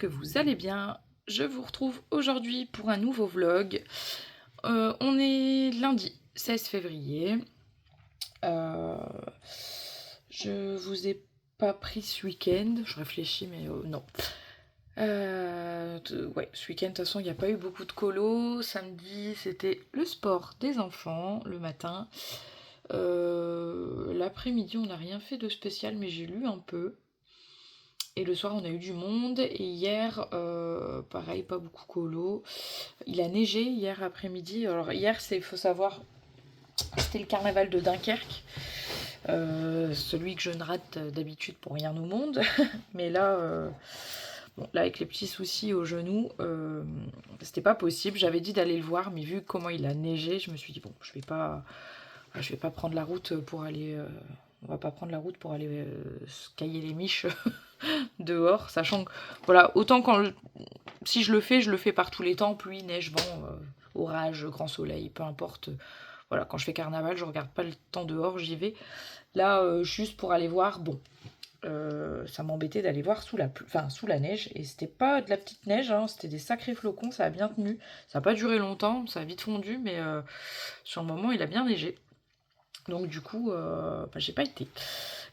que vous allez bien. Je vous retrouve aujourd'hui pour un nouveau vlog. On est lundi 16 février. Je vous ai pas pris ce week-end. Je réfléchis, mais non. Ouais, ce week-end, de toute façon, il n'y a pas eu beaucoup de colo. Samedi, c'était le sport des enfants le matin. L'après-midi, on n'a rien fait de spécial, mais j'ai lu un peu. Et le soir, on a eu du monde. Et hier, pareil, pas beaucoup colo. Il a neigé hier après-midi. Alors, hier, il faut savoir, c'était le carnaval de Dunkerque. Celui que je ne rate d'habitude pour rien au monde. Mais là, bon, là, avec les petits soucis au genou, c'était pas possible. J'avais dit d'aller le voir, mais vu comment il a neigé, je me suis dit, bon, je vais pas prendre la route pour aller. On va pas prendre la route pour aller se cailler les miches dehors, sachant que, voilà, autant si je le fais par tous les temps, pluie, neige, vent, orage, grand soleil, peu importe. Voilà, quand je fais carnaval, je regarde pas le temps dehors, j'y vais. Là, juste pour aller voir, bon, ça m'embêtait d'aller voir sous la neige, et c'était pas de la petite neige, hein, c'était des sacrés flocons, ça a bien tenu. Ça a pas duré longtemps, ça a vite fondu, mais sur le moment, il a bien neigé. Donc du coup, j'ai pas été.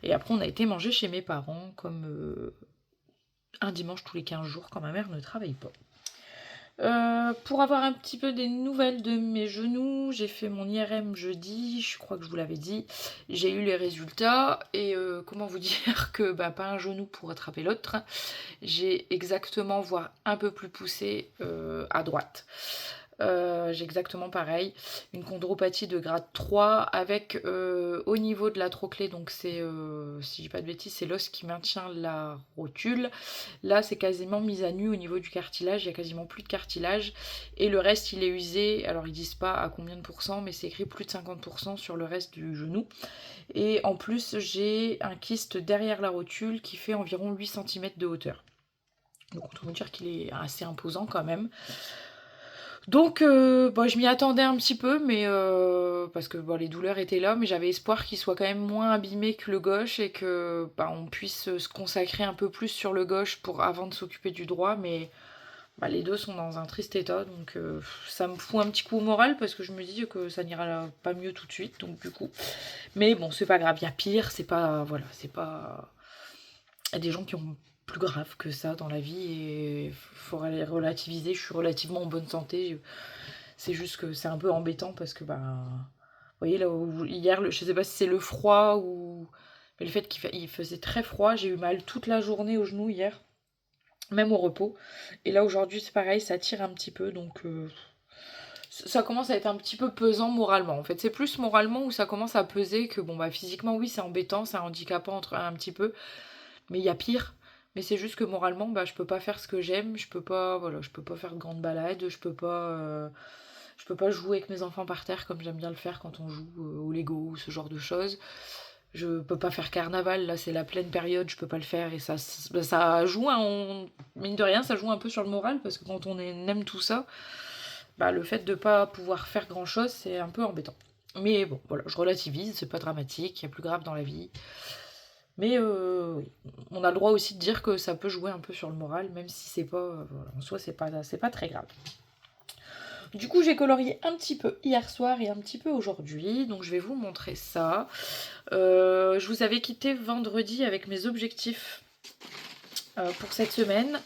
Et après, on a été manger chez mes parents, comme un dimanche tous les 15 jours quand ma mère ne travaille pas. Pour avoir un petit peu des nouvelles de mes genoux, j'ai fait mon IRM jeudi, je crois que je vous l'avais dit. J'ai eu les résultats et comment vous dire que pas un genou pour attraper l'autre. J'ai exactement, voire un peu plus poussé à droite. J'ai exactement pareil, une chondropathie de grade 3 avec au niveau de la trochlée, donc c'est, si je dis pas de bêtises, c'est l'os qui maintient la rotule. Là, c'est quasiment mise à nu au niveau du cartilage, il y a quasiment plus de cartilage et le reste il est usé. Alors ils disent pas à combien de pourcents, mais c'est écrit plus de 50% sur le reste du genou. Et en plus, j'ai un kyste derrière la rotule qui fait environ 8 cm de hauteur. Donc on peut vous dire qu'il est assez imposant quand même. Donc, je m'y attendais un petit peu, mais parce que les douleurs étaient là, mais j'avais espoir qu'il soit quand même moins abîmé que le gauche et que on puisse se consacrer un peu plus sur le gauche avant de s'occuper du droit, mais les deux sont dans un triste état, donc ça me fout un petit coup au moral parce que je me dis que ça n'ira pas mieux tout de suite, donc du coup. Mais bon, c'est pas grave, il y a pire, c'est pas. Voilà, c'est pas. Il y a des gens qui ont plus grave que ça dans la vie et il faut relativiser. Je suis relativement en bonne santé. C'est juste que c'est un peu embêtant parce que, vous voyez, là, hier, je sais pas si c'est le froid ou. Mais le fait qu'il faisait très froid, j'ai eu mal toute la journée au genou hier, même au repos. Et là, aujourd'hui, c'est pareil, ça tire un petit peu, donc. Ça commence à être un petit peu pesant moralement. En fait, c'est plus moralement où ça commence à peser que, physiquement, oui, c'est embêtant, c'est handicapant un petit peu. Mais il y a pire. Mais c'est juste que moralement, je peux pas faire ce que j'aime, je peux pas, voilà, je peux pas faire de grandes balades, je peux pas jouer avec mes enfants par terre comme j'aime bien le faire quand on joue au Lego ou ce genre de choses. Je peux pas faire carnaval, là c'est la pleine période, je peux pas le faire et ça joue, mine de rien, ça joue un peu sur le moral parce que quand on aime tout ça, le fait de pas pouvoir faire grand chose, c'est un peu embêtant. Mais bon, voilà, je relativise, c'est pas dramatique, il y a plus grave dans la vie. Mais oui, on a le droit aussi de dire que ça peut jouer un peu sur le moral, même si c'est pas, en soi, c'est pas très grave. Du coup, j'ai colorié un petit peu hier soir et un petit peu aujourd'hui, donc je vais vous montrer ça. Je vous avais quitté vendredi avec mes objectifs pour cette semaine.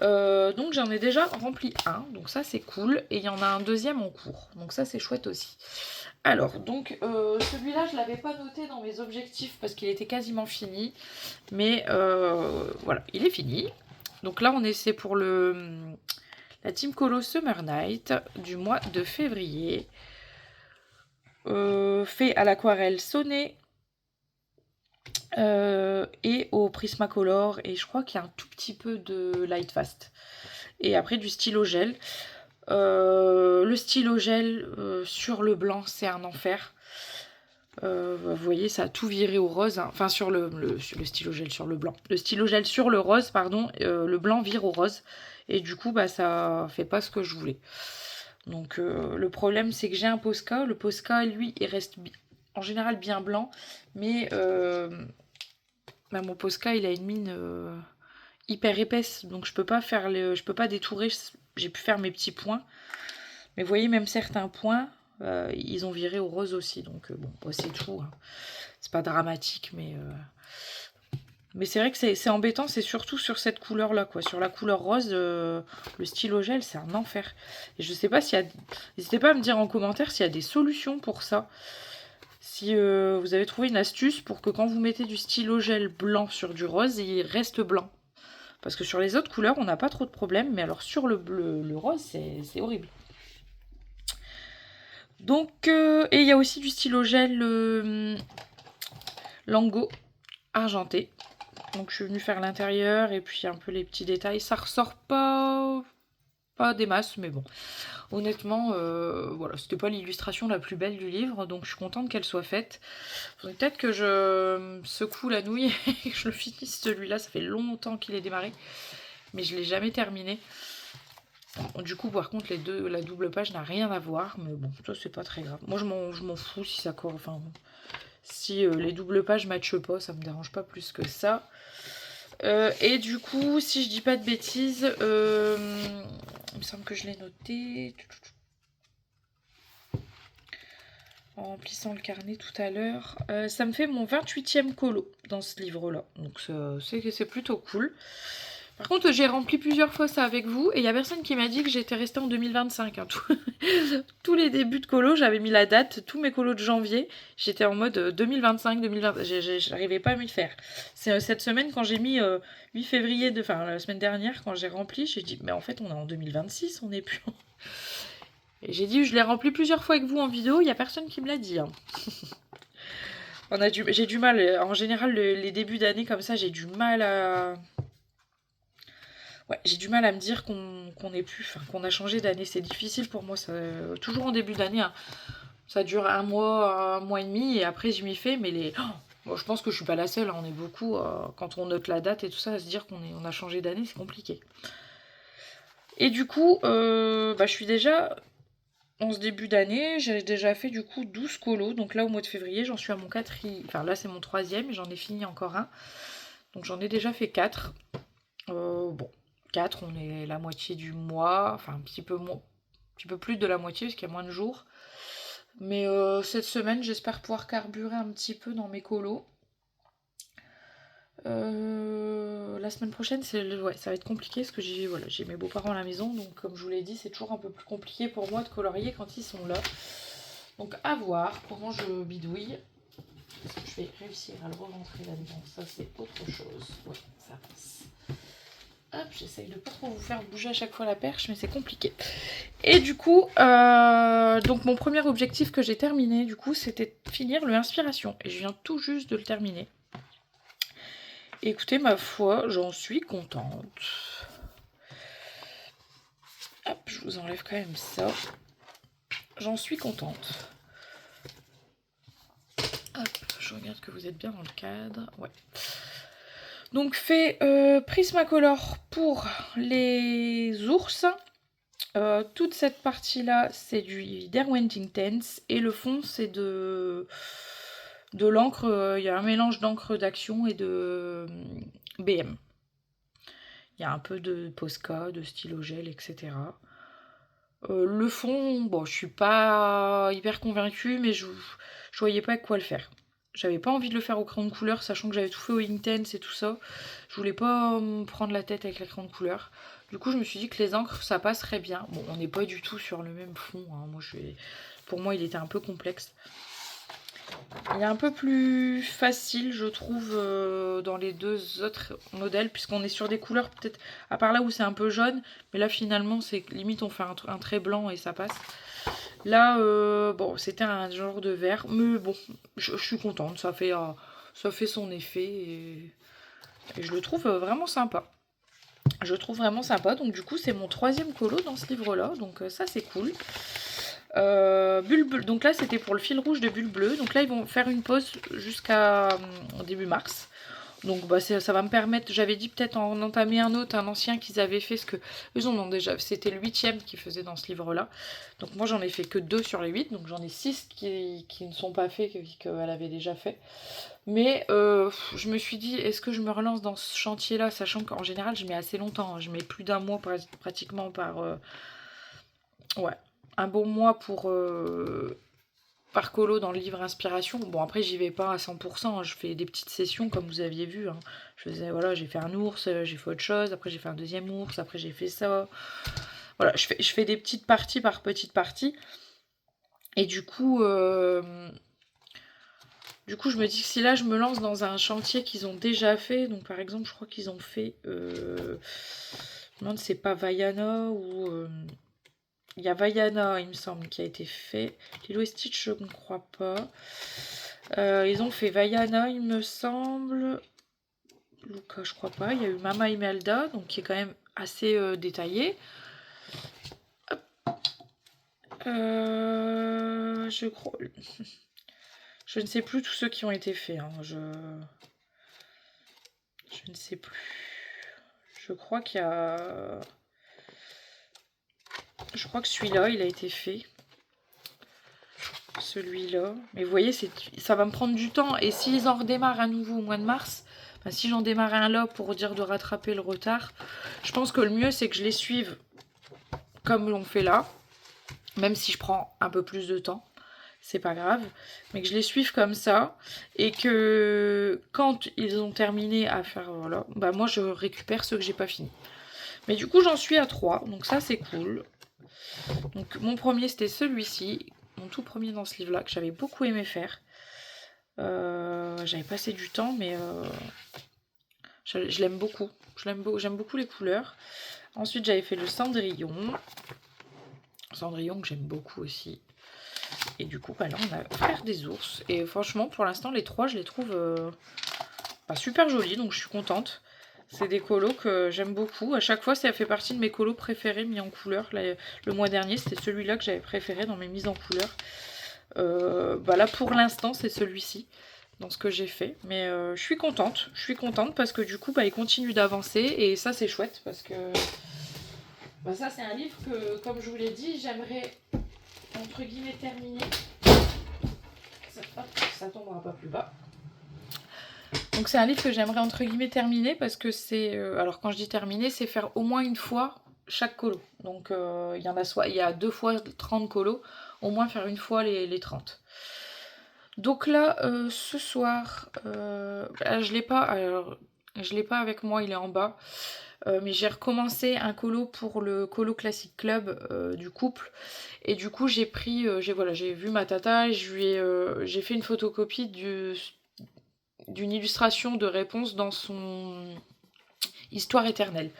Donc j'en ai déjà rempli un, donc ça c'est cool, et il y en a un deuxième en cours, donc ça c'est chouette aussi. Alors, donc celui-là je l'avais pas noté dans mes objectifs parce qu'il était quasiment fini, mais voilà, il est fini. Donc là c'est pour la Team Colo Summer Night du mois de février, fait à l'aquarelle Sonnet et au Prismacolor, et je crois qu'il y a un tout petit peu de Light Fast. Et après du stylo gel. Le stylo gel sur le blanc, c'est un enfer. Vous voyez, ça a tout viré au rose. Hein. Enfin, sur le stylo gel sur le blanc. Le stylo gel sur le rose, pardon. Le blanc vire au rose. Et du coup, ça fait pas ce que je voulais. Donc, le problème, c'est que j'ai un Posca. Le Posca, lui, il reste en général bien blanc. Mais mon Posca, il a une mine... hyper épaisse, donc je peux pas faire je peux pas détourer. J'ai pu faire mes petits points, mais vous voyez, même certains points, ils ont viré au rose aussi, donc bon, c'est tout, hein. C'est pas dramatique, mais c'est vrai que c'est embêtant, c'est surtout sur cette couleur là, quoi. Sur la couleur rose, le stylo gel, c'est un enfer. Et je sais pas s'il y a... N'hésitez pas à me dire en commentaire s'il y a des solutions pour ça. Si vous avez trouvé une astuce pour que quand vous mettez du stylo gel blanc sur du rose, il reste blanc. Parce que sur les autres couleurs, on n'a pas trop de problème, mais alors sur le bleu, le rose, c'est horrible. Donc, et il y a aussi du stylo gel Lango argenté. Donc je suis venue faire l'intérieur et puis un peu les petits détails. Ça ressort pas des masses, mais bon. Honnêtement, voilà, c'était pas l'illustration la plus belle du livre, donc je suis contente qu'elle soit faite. Faudrait peut-être que je secoue la nouille et que je le finisse celui-là. Ça fait longtemps qu'il est démarré, mais je l'ai jamais terminé. Du coup, par contre, la double page n'a rien à voir, mais bon, ça c'est pas très grave. Moi, je m'en fous si ça correspond. Enfin, si les doubles pages matchent pas, ça me dérange pas plus que ça. Et du coup, si je dis pas de bêtises, il me semble que je l'ai noté en remplissant le carnet tout à l'heure. Ça me fait mon 28e colo dans ce livre-là. Donc c'est plutôt cool. Par contre, j'ai rempli plusieurs fois ça avec vous et il n'y a personne qui m'a dit que j'étais restée en 2025. Hein. Tous les débuts de colo, j'avais mis la date, tous mes colos de janvier, j'étais en mode 2025, 2020. J'arrivais pas à m'y faire. C'est cette semaine, quand j'ai mis 8 février, enfin la semaine dernière, quand j'ai rempli, j'ai dit, mais en fait, on est en 2026, on n'est plus en... Et j'ai dit, je l'ai rempli plusieurs fois avec vous en vidéo, il n'y a personne qui me l'a dit. Hein. J'ai du mal, en général, les débuts d'année comme ça, j'ai du mal à... Ouais, j'ai du mal à me dire qu'on qu'on a changé d'année. C'est difficile pour moi, ça, toujours en début d'année. Hein. Ça dure un mois et demi, et après je m'y fais. Mais bon, je pense que je suis pas la seule. Hein, on est beaucoup, quand on note la date et tout ça, à se dire qu'on a changé d'année, c'est compliqué. Et du coup, je suis déjà en ce début d'année. J'ai déjà fait du coup 12 colos. Donc là, au mois de février, j'en suis à mon 4e. Enfin là, c'est mon 3e, et j'en ai fini encore un. Donc j'en ai déjà fait 4. Bon. 4, on est la moitié du mois, enfin un petit peu plus de la moitié parce qu'il y a moins de jours. Mais cette semaine, j'espère pouvoir carburer un petit peu dans mes colos. La semaine prochaine, ça va être compliqué parce que j'ai mes beaux-parents à la maison, donc comme je vous l'ai dit, c'est toujours un peu plus compliqué pour moi de colorier quand ils sont là. Donc à voir comment je bidouille. Est-ce que je vais réussir à le re-rentrer là-dedans? Ça, c'est autre chose. Ouais, ça passe. Hop, j'essaye de pas trop vous faire bouger à chaque fois la perche, mais c'est compliqué. Et du coup, donc mon premier objectif que j'ai terminé, du coup, c'était de finir le Inspiration. Et je viens tout juste de le terminer. Et écoutez, ma foi, j'en suis contente. Hop, je vous enlève quand même ça. J'en suis contente. Hop, je regarde que vous êtes bien dans le cadre. Ouais. Donc fait Prismacolor pour les ours. Toute cette partie là c'est du Derwent Intense et le fond c'est de l'encre, il y a un mélange d'encre d'action et de BM. Il y a un peu de Posca, de stylo gel, etc. Le fond, bon, je suis pas hyper convaincue, mais je voyais pas avec quoi le faire. J'avais pas envie de le faire au crayon de couleur, sachant que j'avais tout fait au Intense et tout ça. Je voulais pas me prendre la tête avec les crayons de couleur. Du coup, je me suis dit que les encres, ça passerait bien. Bon, on n'est pas du tout sur le même fond. Hein. Pour moi, il était un peu complexe. Il est un peu plus facile, je trouve, dans les deux autres modèles, puisqu'on est sur des couleurs, peut-être, à part là où c'est un peu jaune, mais là, finalement, c'est limite, on fait un trait blanc et ça passe. Là, bon, c'était un genre de vert, mais bon, je suis contente, ça fait son effet, et je le trouve vraiment sympa. Je le trouve vraiment sympa, donc du coup, c'est mon 3e colo dans ce livre-là, donc ça, c'est cool. Donc là c'était pour le fil rouge de Bulle Bleue. Donc là ils vont faire une pause jusqu'à début mars. Donc bah, ça va me permettre, j'avais dit peut-être en entamer un autre, un ancien qu'ils avaient fait, ce que eux en ont déjà, c'était le 8e qu'ils faisaient dans ce livre-là. Donc moi j'en ai fait que 2 sur les 8, donc j'en ai 6 qui ne sont pas faits, qu'elle avait déjà fait. Mais je me suis dit, est-ce que je me relance dans ce chantier-là, sachant qu'en général je mets assez longtemps, hein. Je mets plus d'un mois pratiquement par... ouais, un bon mois par colo dans le livre Inspiration. Bon, après, j'y vais pas à 100%, hein. Je fais des petites sessions, comme vous aviez vu, hein. Je faisais, voilà, j'ai fait un ours, j'ai fait autre chose, après j'ai fait un deuxième ours, après j'ai fait ça. Voilà, je fais des petites parties par petites parties. Et du coup, je me dis que si là, je me lance dans un chantier qu'ils ont déjà fait, donc par exemple, je crois qu'ils ont fait... je me demande si c'est pas Vaiana ou... il y a Vaiana, il me semble, qui a été fait. Lilo et Stitch, je ne crois pas. Ils ont fait Vaiana, il me semble. Luca, je crois pas. Il y a eu Mama Imelda, donc qui est quand même assez détaillé. Je crois... Je ne sais plus tous ceux qui ont été faits, hein. Je ne sais plus. Je crois qu'il y a... Je crois que celui-là, il a été fait. Celui-là. Mais vous voyez, ça va me prendre du temps. Et s'ils en redémarrent à nouveau au mois de mars, enfin, si j'en démarre un là pour dire de rattraper le retard, je pense que le mieux, c'est que je les suive comme l'on fait là. Même si je prends un peu plus de temps. C'est pas grave. Mais que je les suive comme ça. Et que quand ils ont terminé à faire... Voilà, bah moi, je récupère ceux que j'ai pas fini. Mais du coup, j'en suis à 3. Donc ça, c'est cool. Donc mon premier, c'était celui-ci. Mon tout premier dans ce livre-là, que j'avais beaucoup aimé faire. J'avais passé du temps, mais je l'aime beaucoup. J'aime beaucoup les couleurs. Ensuite, j'avais fait le Cendrillon. Cendrillon que j'aime beaucoup aussi. Et du coup, bah là, on a Frère des ours. Et franchement, pour l'instant, les 3, je les trouve super jolis. Donc, je suis contente. C'est des colos que j'aime beaucoup. À chaque fois, ça fait partie de mes colos préférés mis en couleur. Là, le mois dernier, c'était celui-là que j'avais préféré dans mes mises en couleur. Bah là, pour l'instant, c'est celui-ci dans ce que j'ai fait. Mais je suis contente. Je suis contente parce que du coup, bah, il continue d'avancer. Et ça, c'est chouette parce que bah, ça, c'est un livre que, comme je vous l'ai dit, j'aimerais, entre guillemets, terminer. Ça tombera pas plus bas. Donc c'est un livre que j'aimerais entre guillemets terminer parce que c'est... alors quand je dis terminer, c'est faire au moins une fois chaque colo. Donc il y a 2 fois 30 colos, au moins faire une fois les 30. Donc là, ce soir, je l'ai pas, alors, je l'ai pas avec moi, il est en bas. Mais j'ai recommencé un colo pour le colo classique club du couple. Et du coup, j'ai pris, j'ai vu ma tata, j'ai fait une photocopie d'une illustration de réponse dans son Histoire éternelle.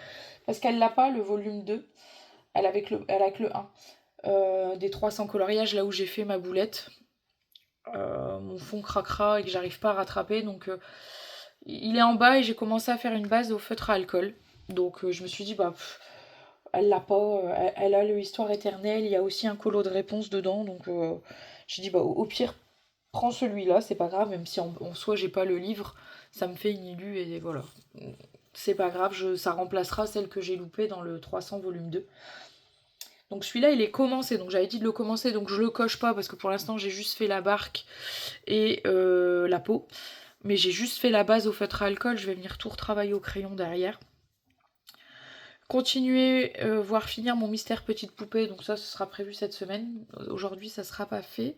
Parce qu'elle l'a pas, le volume 2. Elle a que le 1. Des 300 coloriages, là où j'ai fait ma boulette. Mon fond craquera et que j'arrive pas à rattraper. Donc, il est en bas et j'ai commencé à faire une base au feutre à alcool. Donc, je me suis dit, bah, elle l'a pas. Elle a le Histoire éternelle. Il y a aussi un colo de réponse dedans. Donc, j'ai dit, bah, au pire, prends celui-là, c'est pas grave, même si en soi j'ai pas le livre, ça me fait une illu et voilà. C'est pas grave, ça remplacera celle que j'ai loupée dans le 300 volume 2. Donc celui-là il est commencé, donc j'avais dit de le commencer, donc je le coche pas parce que pour l'instant j'ai juste fait la barque et la peau. Mais j'ai juste fait la base au feutre à alcool, je vais venir tout retravailler au crayon derrière. Continuer, voire finir mon mystère petite poupée, donc ça ce sera prévu cette semaine. Aujourd'hui ça sera pas fait.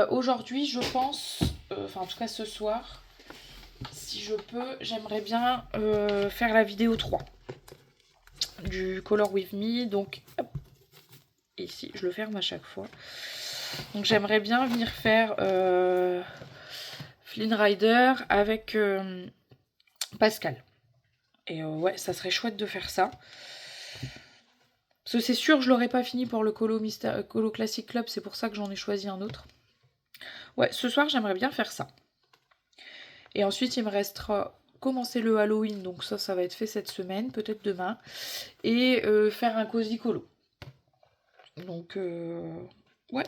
Aujourd'hui je pense, enfin en tout cas ce soir, si je peux, j'aimerais bien faire la vidéo 3 du Color With Me. Donc hop, ici je le ferme à chaque fois. Donc j'aimerais bien venir faire Flynn Rider avec Pascal. Et ouais, ça serait chouette de faire ça. Parce que c'est sûr, je l'aurais pas fini pour le Colo Classic Club, c'est pour ça que j'en ai choisi un autre. Ouais, ce soir, j'aimerais bien faire ça. Et ensuite, il me restera commencer le Halloween, donc ça va être fait cette semaine, peut-être demain. Et faire un Cozy Colo. Donc, ouais.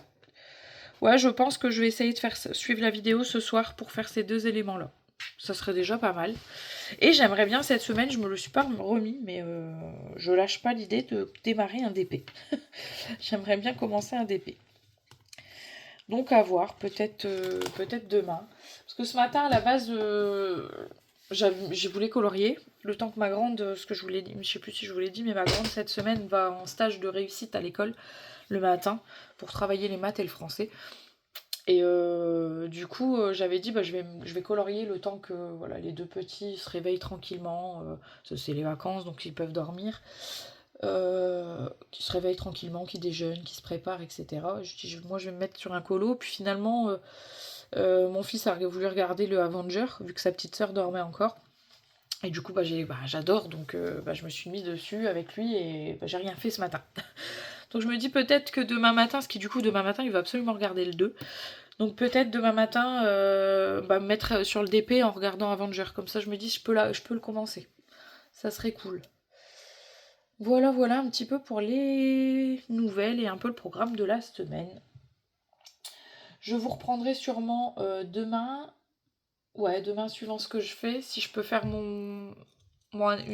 Ouais, je pense que je vais essayer de suivre la vidéo ce soir pour faire ces 2 éléments-là. ça serait déjà pas mal. Et j'aimerais bien cette semaine, je me le suis pas remis, mais je lâche pas l'idée de démarrer un DP. J'aimerais bien commencer un DP. Donc à voir, peut-être demain. Parce que ce matin, à la base, j'ai voulu colorier. Le temps que ma grande, ce que je voulais dire, je sais plus si je vous l'ai dit, mais ma grande cette semaine va en stage de réussite à l'école le matin pour travailler les maths et le français. Et du coup, j'avais dit, je vais colorier le temps que voilà, les deux petits se réveillent tranquillement. C'est les vacances, donc ils peuvent dormir. Qui se réveillent tranquillement, qui déjeunent, qui se préparent, etc. Je dis, moi, je vais me mettre sur un colo. Puis finalement, mon fils a voulu regarder le Avenger, vu que sa petite sœur dormait encore. Et du coup, j'adore, donc je me suis mise dessus avec lui et j'ai rien fait ce matin. Donc je me dis peut-être que demain matin, parce que du coup demain matin il va absolument regarder le 2. Donc peut-être demain matin me mettre sur le DP en regardant Avenger. Comme ça je me dis je peux le commencer. Ça serait cool. Voilà un petit peu pour les nouvelles et un peu le programme de la semaine. Je vous reprendrai sûrement demain. Ouais, demain suivant ce que je fais. Si je peux faire une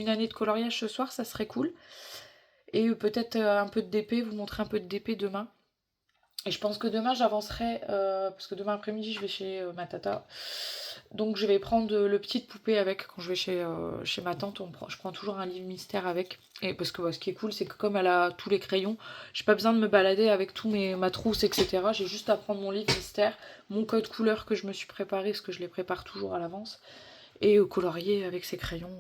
année de coloriage ce soir, ça serait cool. Et peut-être un peu de DP, vous montrer un peu de DP demain. Et je pense que demain j'avancerai, parce que demain après-midi je vais chez ma tata. Donc je vais prendre le petite poupée avec quand je vais chez ma tante. Je prends toujours un livre mystère avec. Et parce que ce qui est cool, c'est que comme elle a tous les crayons, j'ai pas besoin de me balader avec ma trousse, etc. J'ai juste à prendre mon livre mystère, mon code couleur que je me suis préparé, parce que je les prépare toujours à l'avance, et colorier avec ces crayons.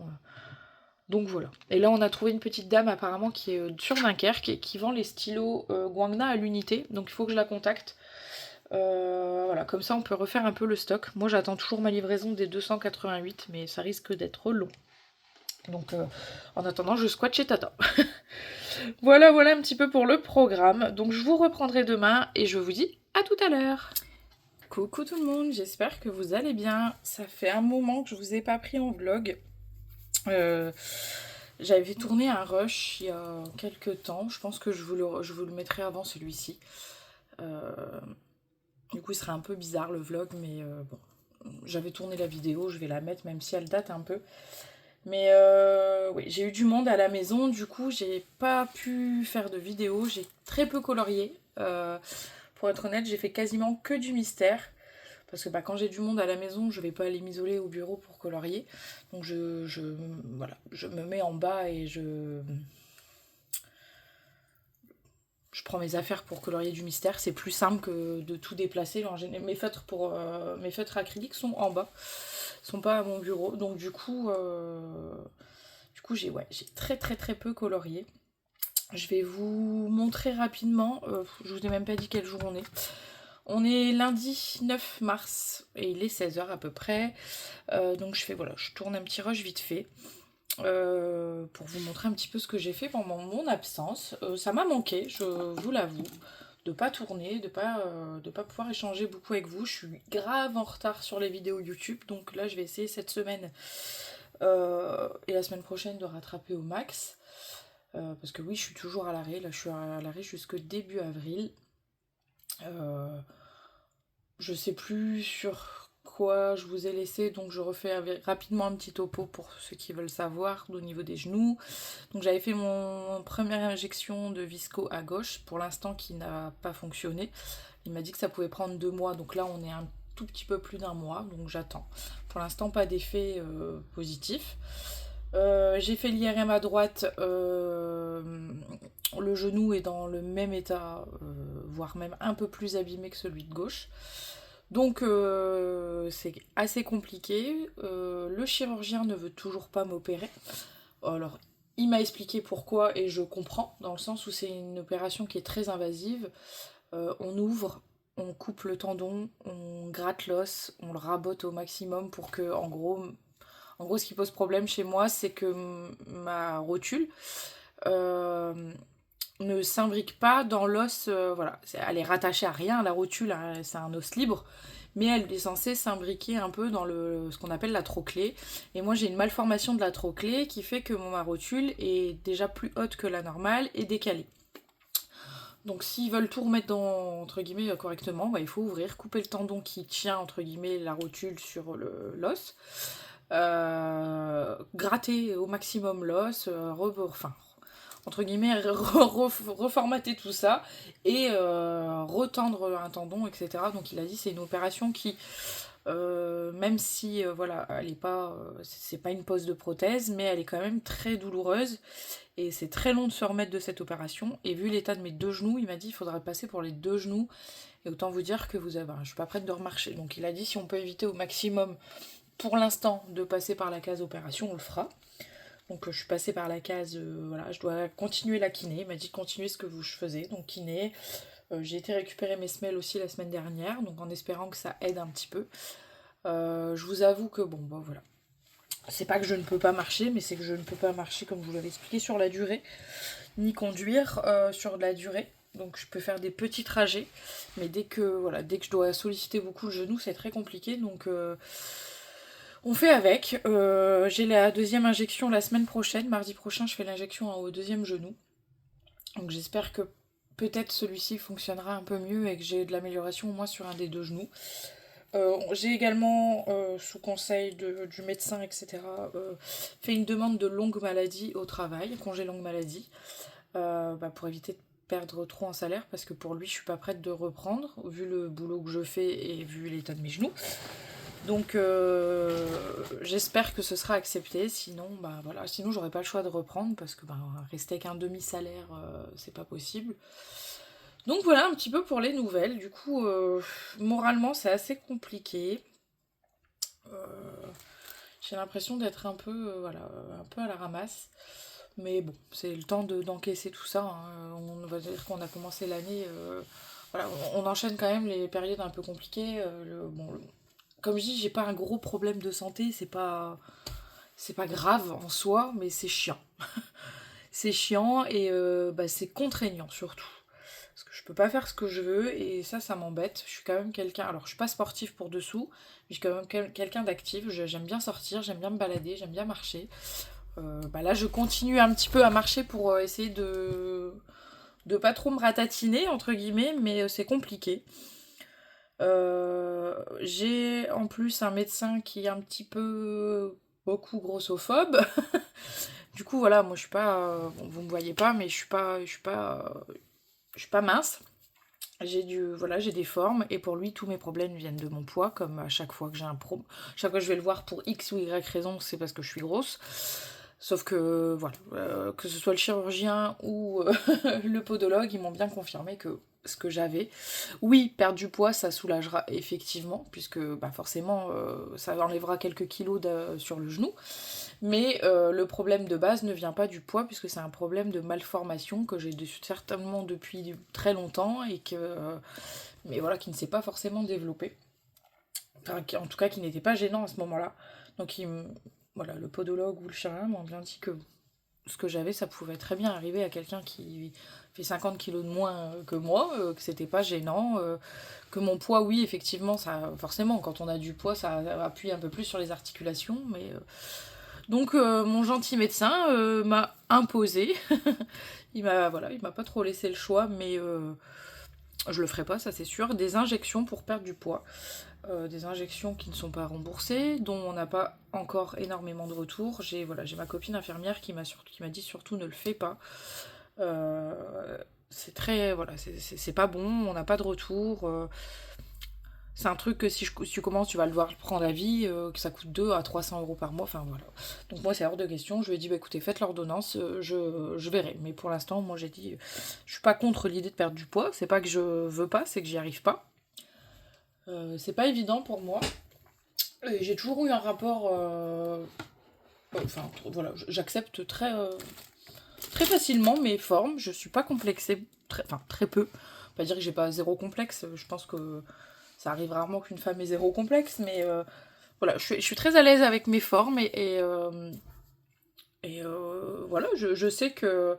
Donc voilà. Et là, on a trouvé une petite dame apparemment qui est sur Dunkerque et qui vend les stylos Guangna à l'unité. Donc il faut que je la contacte. Voilà, comme ça on peut refaire un peu le stock. Moi j'attends toujours ma livraison des 288, mais ça risque d'être long. Donc en attendant, je squatte chez Tata. Voilà un petit peu pour le programme. Donc je vous reprendrai demain et je vous dis à tout à l'heure. Coucou tout le monde, j'espère que vous allez bien. Ça fait un moment que je vous ai pas pris en vlog. J'avais tourné un rush il y a quelques temps. Je pense que je vous le mettrai avant celui-ci. Du coup, il serait un peu bizarre le vlog, mais bon. J'avais tourné la vidéo, je vais la mettre, même si elle date un peu. Mais oui, j'ai eu du monde à la maison, du coup, j'ai pas pu faire de vidéo. J'ai très peu colorié. Pour être honnête, j'ai fait quasiment que du mystère. Parce que quand j'ai du monde à la maison, je vais pas aller m'isoler au bureau pour colorier. Donc je me mets en bas et je prends mes affaires pour colorier du mystère. C'est plus simple que de tout déplacer. Mes feutres acryliques sont en bas, sont pas à mon bureau. Donc du coup j'ai très très peu colorié. Je vais vous montrer rapidement. Je vous ai même pas dit quel jour on est. On est lundi 9 mars et il est 16h à peu près. Donc je tourne un petit rush vite fait pour vous montrer un petit peu ce que j'ai fait pendant mon absence. Ça m'a manqué, je vous l'avoue, de pas tourner, de pas pouvoir échanger beaucoup avec vous. Je suis grave en retard sur les vidéos YouTube, donc là je vais essayer cette semaine et la semaine prochaine de rattraper au max. Parce que oui, je suis toujours à l'arrêt. Là, je suis à l'arrêt jusque début avril. Je sais plus sur quoi je vous ai laissé, donc je refais rapidement un petit topo pour ceux qui veulent savoir au niveau des genoux. Donc j'avais fait mon première injection de visco à gauche, pour l'instant qui n'a pas fonctionné. Il m'a dit que ça pouvait prendre 2 mois, donc là on est un tout petit peu plus d'1 mois, donc j'attends. Pour l'instant pas d'effet positif. J'ai fait l'IRM à droite, le genou est dans le même état, voire même un peu plus abîmé que celui de gauche. Donc c'est assez compliqué. Le chirurgien ne veut toujours pas m'opérer. Alors il m'a expliqué pourquoi et je comprends, dans le sens où c'est une opération qui est très invasive. On ouvre, on coupe le tendon, on gratte l'os, on le rabote au maximum pour que, en gros, ce qui pose problème chez moi, c'est que ma rotule ne s'imbrique pas dans l'os. Voilà, elle est rattachée à rien, la rotule, hein, c'est un os libre, mais elle est censée s'imbriquer un peu dans ce qu'on appelle la trochlée. Et moi, j'ai une malformation de la trochlée qui fait que ma rotule est déjà plus haute que la normale et décalée. Donc s'ils veulent tout remettre dans, entre guillemets, correctement, bah, il faut ouvrir, couper le tendon qui tient, entre guillemets, la rotule sur l'os, gratter au maximum l'os, enfin, entre guillemets, reformater tout ça et retendre un tendon, etc. Donc il a dit c'est une opération qui, même si voilà, elle est pas, c'est pas une pose de prothèse, mais elle est quand même très douloureuse et c'est très long de se remettre de cette opération. Et vu l'état de mes deux genoux, il m'a dit il faudra passer pour les deux genoux. Et autant vous dire que vous avez, je suis pas prête de remarcher. Donc il a dit si on peut éviter au maximum pour l'instant de passer par la case opération, on le fera. Donc je suis passée par la case, voilà, je dois continuer la kiné. Il m'a dit de continuer ce que je faisais, donc kiné. J'ai été récupérer mes semelles aussi la semaine dernière, donc en espérant que ça aide un petit peu. Je vous avoue que bon, bah voilà. C'est pas que je ne peux pas marcher, mais c'est que je ne peux pas marcher comme je vous l'avais expliqué sur la durée, ni conduire sur de la durée. Donc je peux faire des petits trajets, mais dès que je dois solliciter beaucoup le genou, c'est très compliqué. Donc on fait avec. J'ai la deuxième injection la semaine prochaine. Mardi prochain, je fais l'injection au deuxième genou. Donc j'espère que peut-être celui-ci fonctionnera un peu mieux et que j'ai de l'amélioration au moins sur un des deux genoux. J'ai également, sous conseil du médecin, etc., fait une demande de longue maladie au travail, congé longue maladie, pour éviter de perdre trop en salaire, parce que pour lui, je suis pas prête de reprendre, vu le boulot que je fais et vu l'état de mes genoux. Donc j'espère que ce sera accepté, sinon voilà, sinon j'aurai pas le choix de reprendre parce que rester avec un demi-salaire c'est pas possible. Donc voilà un petit peu pour les nouvelles. Du coup moralement c'est assez compliqué. J'ai l'impression d'être un peu un peu à la ramasse. Mais bon, c'est le temps d'encaisser tout ça, hein. On va dire qu'on a commencé l'année. Voilà, on enchaîne quand même les périodes un peu compliquées. Comme je dis, j'ai pas un gros problème de santé, c'est pas grave en soi, mais c'est chiant. C'est chiant et c'est contraignant surtout. Parce que je peux pas faire ce que je veux et ça m'embête. Je suis quand même quelqu'un, alors je suis pas sportive pour dessous, mais je suis quand même quelqu'un d'actif. J'aime bien sortir, j'aime bien me balader, j'aime bien marcher. Là je continue un petit peu à marcher pour essayer de pas trop me ratatiner entre guillemets, mais c'est compliqué. J'ai en plus un médecin qui est un petit peu beaucoup grossophobe. Du coup voilà, moi je suis pas, vous me voyez pas, mais je suis pas mince. J'ai des formes et pour lui tous mes problèmes viennent de mon poids, comme à chaque fois que chaque fois que je vais le voir pour X ou Y raison, c'est parce que je suis grosse. Sauf que voilà, que ce soit le chirurgien ou le podologue, ils m'ont bien confirmé que ce que j'avais, oui, perdre du poids, ça soulagera effectivement, puisque forcément, ça enlèvera quelques kilos sur le genou. Mais le problème de base ne vient pas du poids, puisque c'est un problème de malformation que j'ai certainement depuis très longtemps et mais voilà, qui ne s'est pas forcément développé. Enfin, en tout cas, qui n'était pas gênant à ce moment-là. Donc, voilà, le podologue ou le chirurgien m'ont bien dit que ce que j'avais, ça pouvait très bien arriver à quelqu'un qui fait 50 kilos de moins que moi, que c'était pas gênant, que mon poids, oui, effectivement, ça, forcément, quand on a du poids, ça appuie un peu plus sur les articulations, mais donc mon gentil médecin m'a imposé. Il m'a pas trop laissé le choix, mais je le ferai pas, ça c'est sûr. Des injections pour perdre du poids. Des injections qui ne sont pas remboursées, dont on n'a pas encore énormément de retours. J'ai ma copine infirmière qui m'a dit surtout ne le fais pas. C'est très. Voilà, c'est pas bon, on n'a pas de retour. C'est un truc que si tu commences, tu vas le voir prendre à vie, que ça coûte 2 à 300 euros par mois, enfin voilà. Donc moi c'est hors de question, je lui ai dit écoutez, faites l'ordonnance, je verrai. Mais pour l'instant, moi j'ai dit, je suis pas contre l'idée de perdre du poids, c'est pas que je veux pas, c'est que j'y arrive pas. C'est pas évident pour moi. Et j'ai toujours eu un rapport, voilà, j'accepte très facilement mes formes, je suis pas complexée, très peu. Pas dire que j'ai pas zéro complexe, je pense que ça arrive rarement qu'une femme ait zéro complexe, mais voilà, je suis très à l'aise avec mes formes voilà, je sais que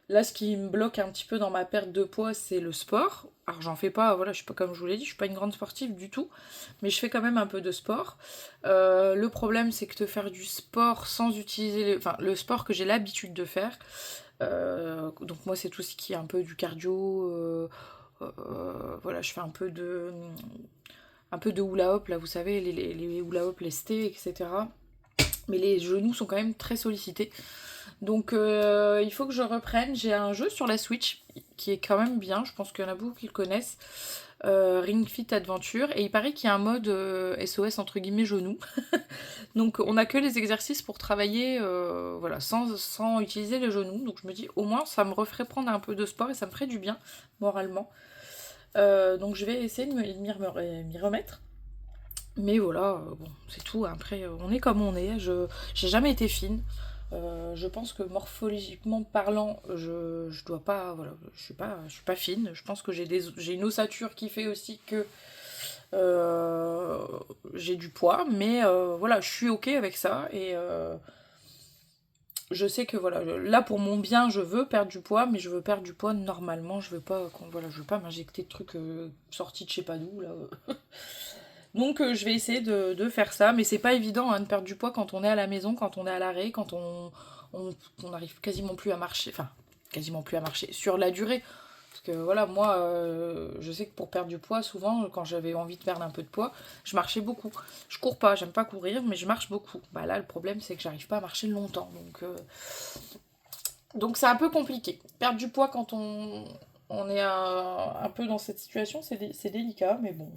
là, ce qui me bloque un petit peu dans ma perte de poids, c'est le sport. Alors, j'en fais pas, voilà, je suis pas, comme je vous l'ai dit, je suis pas une grande sportive du tout, mais je fais quand même un peu de sport. Le problème, c'est que de faire du sport sans utiliser, le sport que j'ai l'habitude de faire, Donc moi c'est tout ce qui est un peu du cardio, voilà, je fais un peu de hula hop là, vous savez, les hula hop, les stés, etc. Mais les genoux sont quand même très sollicités. Donc il faut que je reprenne. J'ai un jeu sur la Switch qui est quand même bien, je pense qu'il y en a beaucoup qui le connaissent. Ring Fit Adventure. Et il paraît qu'il y a un mode SOS entre guillemets genoux. Donc on a que les exercices pour travailler voilà, sans utiliser les genoux. Donc je me dis au moins ça me referait prendre un peu de sport et ça me ferait du bien moralement. Donc je vais essayer de m'y remettre. Mais voilà, bon, c'est tout. Après, on est comme on est. J'ai jamais été fine. Je pense que morphologiquement parlant, je dois pas, voilà, je suis pas fine. Je pense que j'ai une ossature qui fait aussi que j'ai du poids, mais voilà, je suis ok avec ça et je sais que voilà, là pour mon bien, je veux perdre du poids, mais je veux perdre du poids normalement. Je veux pas, voilà, je veux pas m'injecter de trucs sortis de je sais pas d'où là. Donc je vais essayer de faire ça, mais c'est pas évident hein, de perdre du poids quand on est à la maison, quand on est à l'arrêt, quand on arrive quasiment plus à marcher, enfin quasiment plus à marcher sur la durée. Parce que voilà, moi je sais que pour perdre du poids, souvent quand j'avais envie de perdre un peu de poids, je marchais beaucoup. Je cours pas, j'aime pas courir, mais je marche beaucoup. Bah là le problème c'est que j'arrive pas à marcher longtemps, donc c'est un peu compliqué. Perdre du poids quand on est un peu dans cette situation, c'est délicat, mais bon.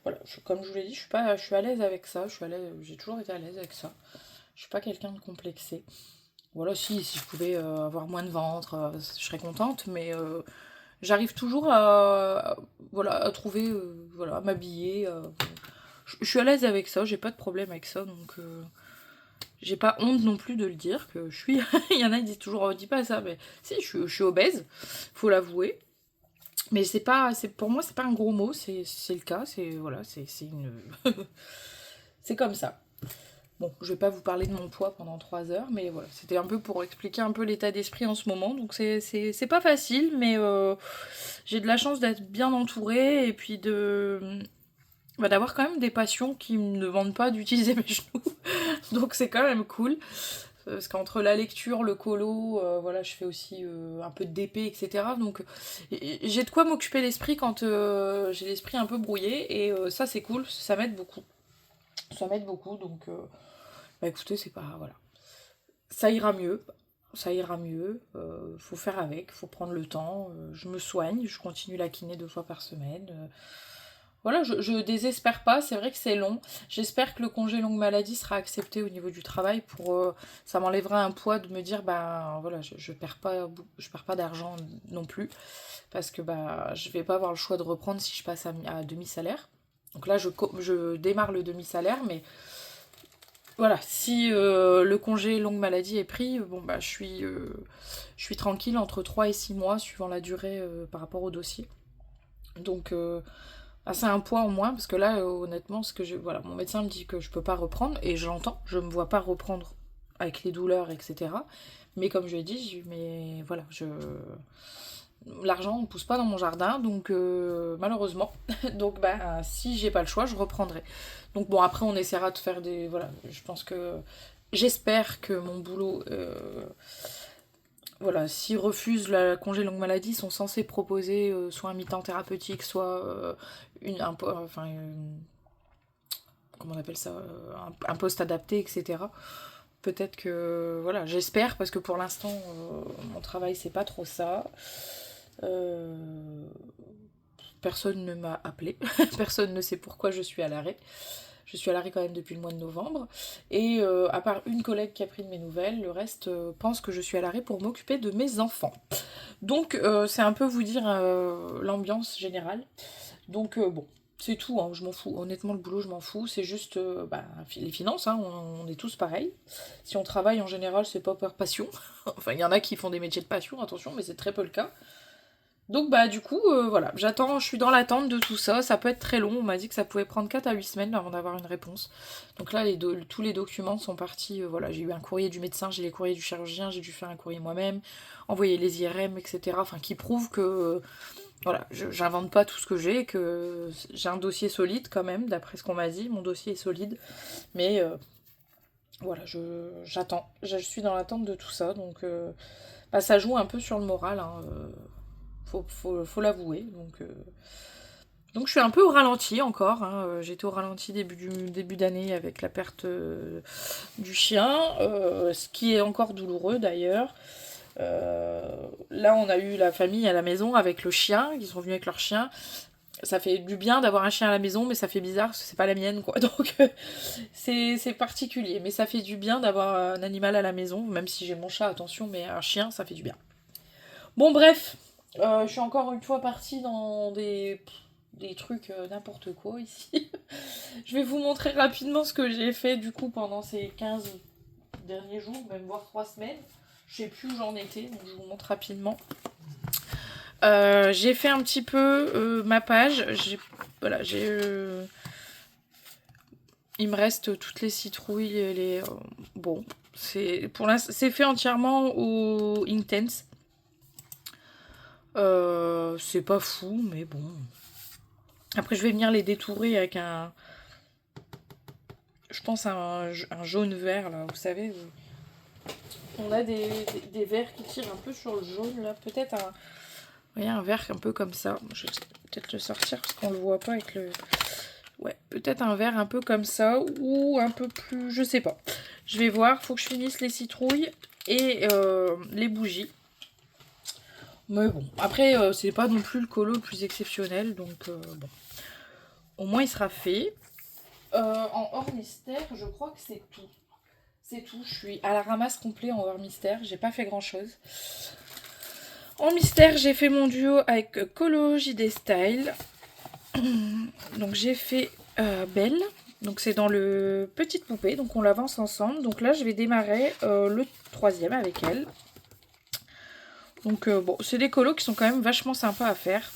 Voilà, comme je vous l'ai dit, je suis à l'aise avec ça, j'ai toujours été à l'aise avec ça. Je suis pas quelqu'un de complexé. Voilà, si je pouvais avoir moins de ventre, je serais contente, mais j'arrive toujours voilà, à trouver, voilà, à m'habiller. Je suis à l'aise avec ça, j'ai pas de problème avec ça, donc j'ai pas honte non plus de le dire que je suis. Il y en a qui disent toujours, oh, dis pas ça, mais si, je suis obèse, faut l'avouer. Mais pour moi, c'est pas un gros mot, c'est le cas, voilà, c'est une. C'est comme ça. Bon, je vais pas vous parler de mon poids pendant 3 heures, mais voilà, c'était un peu pour expliquer un peu l'état d'esprit en ce moment. Donc c'est pas facile, mais j'ai de la chance d'être bien entourée et puis d'avoir quand même des passions qui me demandent pas d'utiliser mes genoux. Donc c'est quand même cool. Parce qu'entre la lecture, le colo, voilà, je fais aussi un peu de DP, etc. Donc j'ai de quoi m'occuper l'esprit quand j'ai l'esprit un peu brouillé. Et ça c'est cool, ça m'aide beaucoup. Ça m'aide beaucoup, donc bah écoutez, c'est pas. Voilà. Ça ira mieux. Ça ira mieux. Faut faire avec, faut prendre le temps. Je me soigne, je continue la kiné 2 fois par semaine. Voilà, je désespère pas, c'est vrai que c'est long. J'espère que le congé longue maladie sera accepté au niveau du travail pour ça m'enlèvera un poids de me dire ben voilà, je perds pas d'argent non plus parce que bah je vais pas avoir le choix de reprendre si je passe à demi-salaire. Donc là je démarre le demi-salaire mais voilà, si le congé longue maladie est pris, bon bah je suis tranquille entre 3 et 6 mois suivant la durée par rapport au dossier. Donc ah, c'est un poids en moins parce que là honnêtement voilà, mon médecin me dit que je peux pas reprendre et je l'entends, je me vois pas reprendre avec les douleurs etc. Mais comme je l'ai dit, mais voilà, l'argent ne pousse pas dans mon jardin donc malheureusement donc bah si j'ai pas le choix je reprendrai. Donc bon après on essaiera de faire des voilà, je pense que j'espère que mon boulot voilà, s'ils refusent la congé longue maladie, ils sont censés proposer soit un mi-temps thérapeutique, soit comment on appelle ça, un poste adapté, etc. Peut-être que, voilà, j'espère, parce que pour l'instant, mon travail, c'est pas trop ça. Euh, Personne ne m'a appelé, personne ne sait pourquoi je suis à l'arrêt. Je suis à l'arrêt quand même depuis le mois de novembre. Et à part une collègue qui a pris de mes nouvelles, le reste pense que je suis à l'arrêt pour m'occuper de mes enfants. Donc c'est un peu vous dire l'ambiance générale. Donc bon, c'est tout, hein, je m'en fous. Honnêtement, le boulot, je m'en fous. C'est juste les finances, hein, on est tous pareils. Si on travaille en général, c'est pas par passion. Enfin, il y en a qui font des métiers de passion, attention, mais c'est très peu le cas. Donc bah du coup, voilà, je suis dans l'attente de tout ça. Ça peut être très long, on m'a dit que ça pouvait prendre 4 à 8 semaines avant d'avoir une réponse. Donc là, tous les documents sont partis, voilà, j'ai eu un courrier du médecin, j'ai les courriers du chirurgien, j'ai dû faire un courrier moi-même, envoyer les IRM, etc. Enfin, qui prouvent que, voilà, j'invente pas tout ce que que j'ai un dossier solide quand même, d'après ce qu'on m'a dit, mon dossier est solide. Mais voilà, j'attends, je suis dans l'attente de tout ça, donc bah, ça joue un peu sur le moral, hein, faut l'avouer. Donc je suis un peu au ralenti encore, hein. J'étais au ralenti début d'année avec la perte du chien, ce qui est encore douloureux d'ailleurs. Là on a eu la famille à la maison avec le chien, ils sont venus avec leur chien. Ça fait du bien d'avoir un chien à la maison, mais ça fait bizarre parce que c'est pas la mienne, quoi. Donc c'est particulier, mais ça fait du bien d'avoir un animal à la maison, même si j'ai mon chat, attention, mais un chien, ça fait du bien. Bon, bref, je suis encore une fois partie dans des trucs n'importe quoi ici. Je vais vous montrer rapidement ce que j'ai fait du coup pendant ces 15 derniers jours, même voire 3 semaines. Je sais plus où j'en étais, donc je vous montre rapidement. J'ai fait un petit peu ma page. Voilà, il me reste toutes les citrouilles, bon, c'est fait entièrement au Inktense. C'est pas fou, mais bon. Après, je vais venir les détourer avec je pense un jaune vert, là, vous savez. On a des verts qui tirent un peu sur le jaune, là. Peut-être un vert un peu comme ça. Je vais peut-être le sortir parce qu'on le voit pas avec le... Ouais, peut-être un vert un peu comme ça ou un peu plus... Je sais pas. Je vais voir. Faut que je finisse les citrouilles et les bougies. Mais bon, après, c'est pas non plus le colo le plus exceptionnel. Donc, bon. Au moins, il sera fait. En hors mystère, je crois que c'est tout. C'est tout. Je suis à la ramasse complet en hors mystère. J'ai pas fait grand-chose. En mystère, j'ai fait mon duo avec Colo JD Style. Donc j'ai fait Belle. Donc c'est dans le Petite Poupée. Donc on l'avance ensemble. Donc là, je vais démarrer le 3e avec elle. Donc bon, c'est des colos qui sont quand même vachement sympas à faire.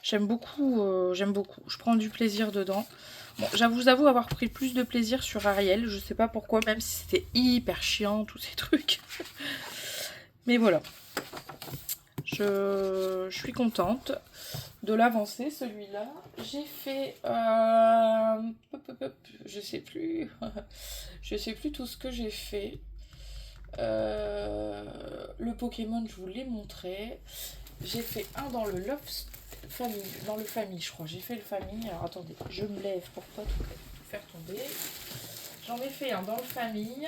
J'aime beaucoup, Je prends du plaisir dedans. Bon, vous avoue avoir pris plus de plaisir sur Ariel. Je sais pas pourquoi, même si c'était hyper chiant, tous ces trucs. Mais voilà. Je suis contente de l'avancer, celui-là. J'ai fait... je sais plus. Je sais plus tout ce que j'ai fait. Le Pokémon, je vous l'ai montré. J'ai fait un dans le Love Family. Dans le Family, je crois. J'ai fait le Family. Alors attendez, je me lève pour pas tout faire tomber. J'en ai fait un dans le Family.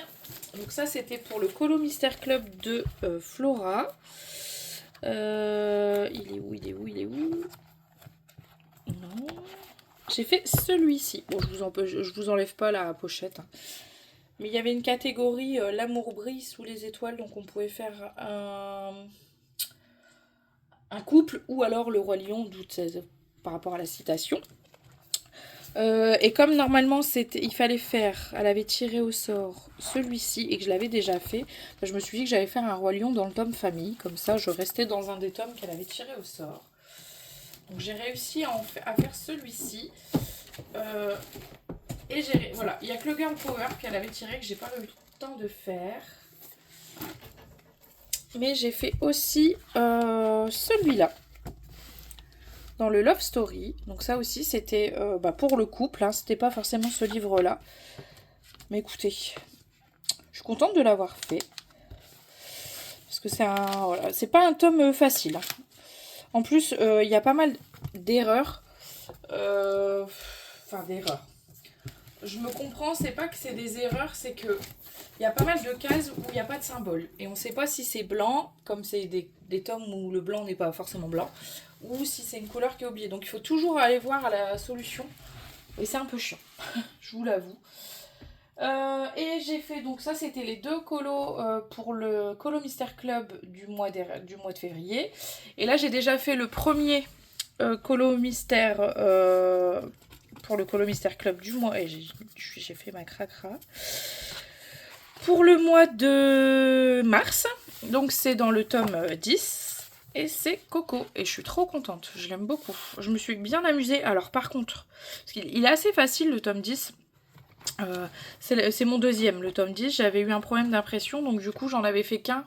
Donc ça, c'était pour le Colo Mystère Club de Flora. Il est où Non. J'ai fait celui-ci. Bon, je vous enlève pas la pochette. Hein. Mais il y avait une catégorie l'amour brille sous les étoiles. Donc on pouvait faire un couple ou alors le roi lion, par rapport à la citation. Et comme normalement il fallait faire, elle avait tiré au sort celui-ci et que je l'avais déjà fait, je me suis dit que j'allais faire un roi lion dans le tome famille, comme ça je restais dans un des tomes qu'elle avait tiré au sort. Donc j'ai réussi à faire celui-ci. Et voilà, il n'y a que le Girl Power qu'elle avait tiré que j'ai pas eu le temps de faire. Mais j'ai fait aussi celui-là. Dans le Love Story. Donc ça aussi, c'était pour le couple. Hein, c'était pas forcément ce livre-là. Mais écoutez, je suis contente de l'avoir fait. Parce que c'est pas un tome facile. Hein. En plus, il y a pas mal d'erreurs. D'erreurs. Je me comprends, c'est pas que c'est des erreurs, c'est que il y a pas mal de cases où il n'y a pas de symbole. Et on ne sait pas si c'est blanc, comme c'est des tomes où le blanc n'est pas forcément blanc, ou si c'est une couleur qui est oubliée. Donc il faut toujours aller voir la solution. Et c'est un peu chiant, je vous l'avoue. Et j'ai fait, donc ça c'était les 2 colos pour le Colo Mystère Club du mois de février. Et là j'ai déjà fait le premier Colo Mystère pour le Colo Mystère Club du mois. Et j'ai fait ma cracra. Pour le mois de mars, donc c'est dans le tome 10. Et c'est Coco. Et je suis trop contente. Je l'aime beaucoup. Je me suis bien amusée. Alors par contre, parce qu'il est assez facile le tome 10. C'est mon 2e, le tome 10. J'avais eu un problème d'impression. Donc du coup, j'en avais fait qu'un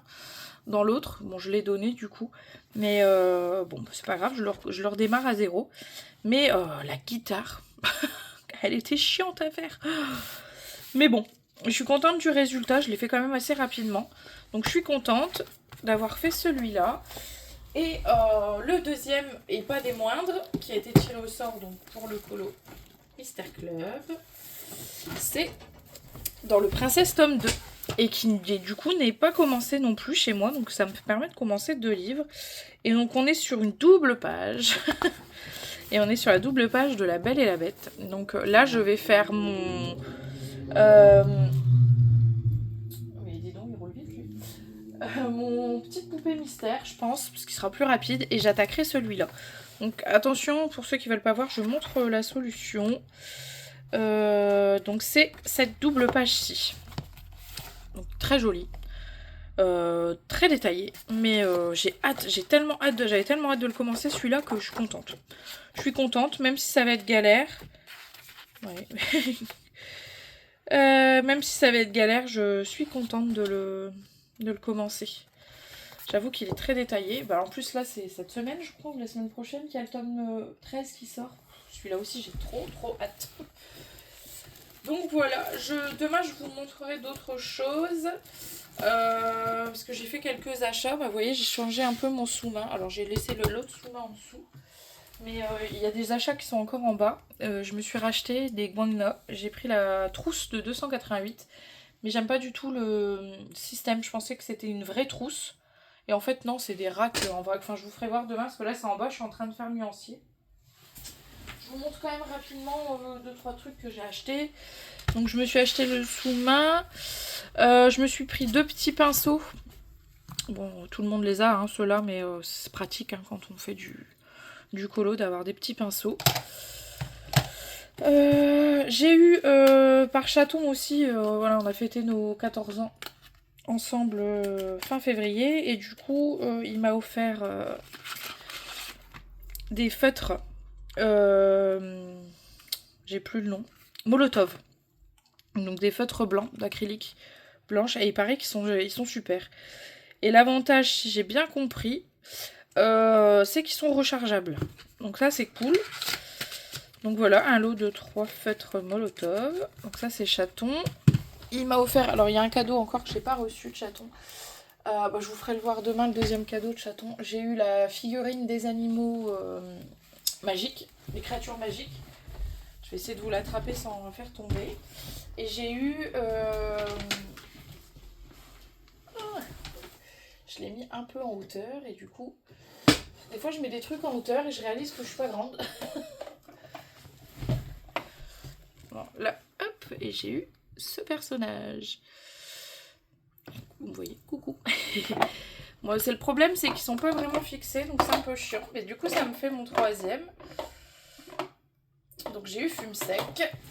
dans l'autre. Bon, je l'ai donné du coup. Mais bon, c'est pas grave. Je le redémarre à 0. Mais la guitare, elle était chiante à faire. Mais bon. Je suis contente du résultat, je l'ai fait quand même assez rapidement. Donc je suis contente d'avoir fait celui-là. Et le deuxième, et pas des moindres, qui a été tiré au sort donc pour le colo Mister Club, c'est dans le Princesse tome 2. Et qui du coup n'est pas commencé non plus chez moi. Donc ça me permet de commencer 2 livres. Et donc on est sur une double page. Et on est sur la double page de La Belle et la Bête. Donc là je vais faire mon... Mais dis donc, il roule vite lui. Mon petite poupée mystère, je pense, parce qu'il sera plus rapide. Et j'attaquerai celui-là. Donc attention, pour ceux qui veulent pas voir, je montre la solution. Donc c'est cette double page-ci. Donc très jolie. Très détaillé, mais j'avais tellement hâte de le commencer celui-là que je suis contente. Je suis contente, même si ça va être galère. Ouais. Même si ça va être galère, je suis contente de le commencer. J'avoue qu'il est très détaillé. Bah, en plus là c'est cette semaine je crois, ou la semaine prochaine, qu'il y a le tome 13 qui sort. Celui-là aussi j'ai trop hâte. Donc voilà, demain je vous montrerai d'autres choses. Parce que j'ai fait quelques achats. Bah, vous voyez, j'ai changé un peu mon sous-main. Alors j'ai laissé l'autre sous-main en dessous. Mais il y a des achats qui sont encore en bas. Je me suis racheté des guangna. J'ai pris la trousse de 288. Mais j'aime pas du tout le système. Je pensais que c'était une vraie trousse. Et en fait non, c'est des racks en vrac. Enfin je vous ferai voir demain parce que là c'est en bas. Je suis en train de faire nuancier. Je vous montre quand même rapidement 2-3 trucs que j'ai achetés. Donc je me suis acheté le sous-main. Je me suis pris 2 petits pinceaux. Bon, tout le monde les a, hein, ceux-là, mais c'est pratique hein, quand on fait du colo d'avoir des petits pinceaux. J'ai eu par chaton aussi, voilà, on a fêté nos 14 ans ensemble fin février. Et du coup, il m'a offert des feutres. J'ai plus le nom. Molotov. Donc des feutres blancs, d'acrylique blanche. Et il paraît qu'ils sont super. Et l'avantage, si j'ai bien compris, c'est qu'ils sont rechargeables. Donc ça, c'est cool. Donc voilà, un lot de 3 feutres Molotov. Donc ça, c'est chaton. Il m'a offert... Alors, il y a un cadeau encore que je n'ai pas reçu de chaton. Bah, je vous ferai le voir demain, le deuxième cadeau de chaton. J'ai eu la figurine des animaux magiques, des créatures magiques. Je vais essayer de vous l'attraper sans la faire tomber. Et j'ai eu... Je l'ai mis un peu en hauteur et du coup, des fois je mets des trucs en hauteur et je réalise que je suis pas grande. Bon, là, hop, et j'ai eu ce personnage. Vous voyez, coucou. Bon, c'est le problème, c'est qu'ils sont pas vraiment fixés, donc c'est un peu chiant. Mais du coup, ça me fait mon 3e. Donc j'ai eu Fume Sec,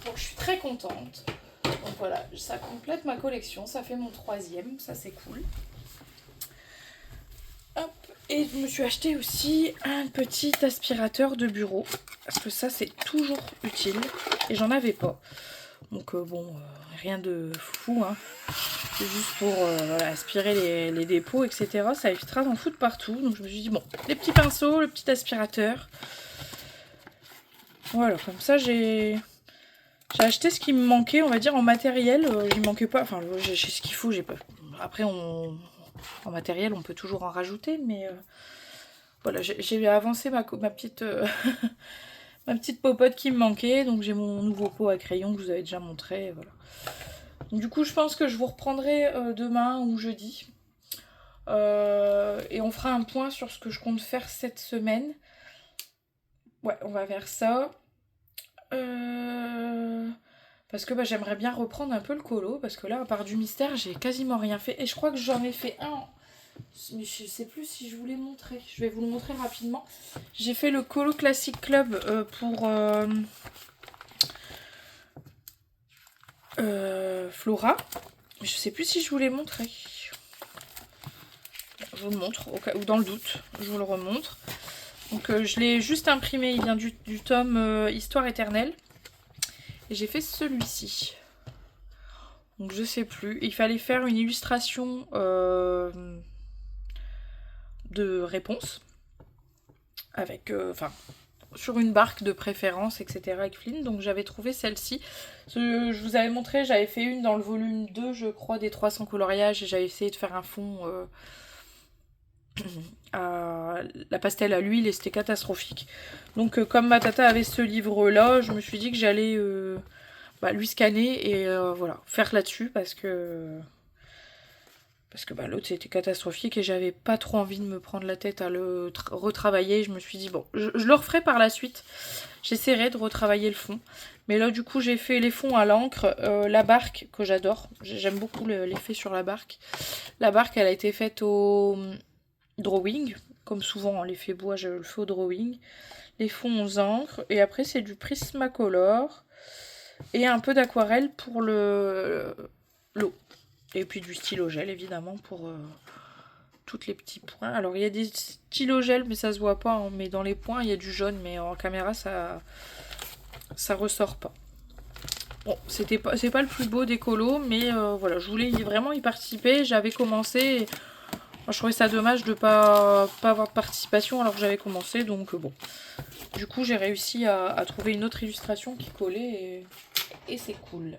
donc je suis très contente. Donc voilà, ça complète ma collection, ça fait mon 3e, ça c'est cool. Hop, et je me suis acheté aussi un petit aspirateur de bureau, parce que ça c'est toujours utile, et j'en avais pas. Donc bon, rien de fou, hein. C'est juste pour voilà, aspirer les dépôts, etc. Ça évitera d'en foutre partout. Donc je me suis dit, bon, les petits pinceaux, le petit aspirateur. Voilà, comme ça j'ai acheté ce qui me manquait, on va dire, en matériel. Il manquait pas, enfin j'ai ce qu'il faut, j'ai pas. Après en matériel on peut toujours en rajouter, mais voilà, j'ai avancé ma petite ma petite popote qui me manquait. Donc j'ai mon nouveau pot à crayon que je vous avais déjà montré, voilà. Donc, du coup je pense que je vous reprendrai demain ou jeudi. Et on fera un point sur ce que je compte faire cette semaine. Ouais, on va faire ça. Parce que bah, j'aimerais bien reprendre un peu le colo. Parce que là, à part du mystère, j'ai quasiment rien fait. Et je crois que j'en ai fait un. Mais je sais plus si je vous l'ai montré. Je vais vous le montrer rapidement. J'ai fait le Colo Classic Club pour Flora. Je sais plus si je vous l'ai montré. Je vous le montre, ou dans le doute, je vous le remontre. Donc je l'ai juste imprimé, il vient du tome Histoire éternelle. Et j'ai fait celui-ci. Donc je sais plus. Il fallait faire une illustration de réponse. Avec, enfin, sur une barque de préférence, etc. avec Flynn. Donc j'avais trouvé celle-ci. Je vous avais montré, j'avais fait une dans le volume 2, je crois, des 300 coloriages. Et j'avais essayé de faire un fond à la pastel à l'huile et c'était catastrophique. Donc comme ma tata avait ce livre-là, je me suis dit que j'allais lui scanner et voilà, faire là-dessus parce que l'autre c'était catastrophique et j'avais pas trop envie de me prendre la tête à le retravailler. Je me suis dit bon, je le referai par la suite. J'essaierai de retravailler le fond. Mais là du coup j'ai fait les fonds à l'encre, la barque que j'adore. J'aime beaucoup l'effet sur la barque. La barque elle a été faite au drawing. Comme souvent l'effet bois je le fais au drawing. Les fonds aux encres. Et après c'est du Prismacolor. Et un peu d'aquarelle pour l'eau. Et puis du stylo gel évidemment pour tous les petits points. Alors il y a des stylos gel mais ça se voit pas. Hein, mais dans les points il y a du jaune mais en caméra ça ressort pas. Bon, c'est pas le plus beau des colos mais voilà, je voulais vraiment y participer. J'avais commencé et je trouvais ça dommage de pas avoir de participation alors que j'avais commencé. Donc bon, du coup j'ai réussi à trouver une autre illustration qui collait et c'est cool.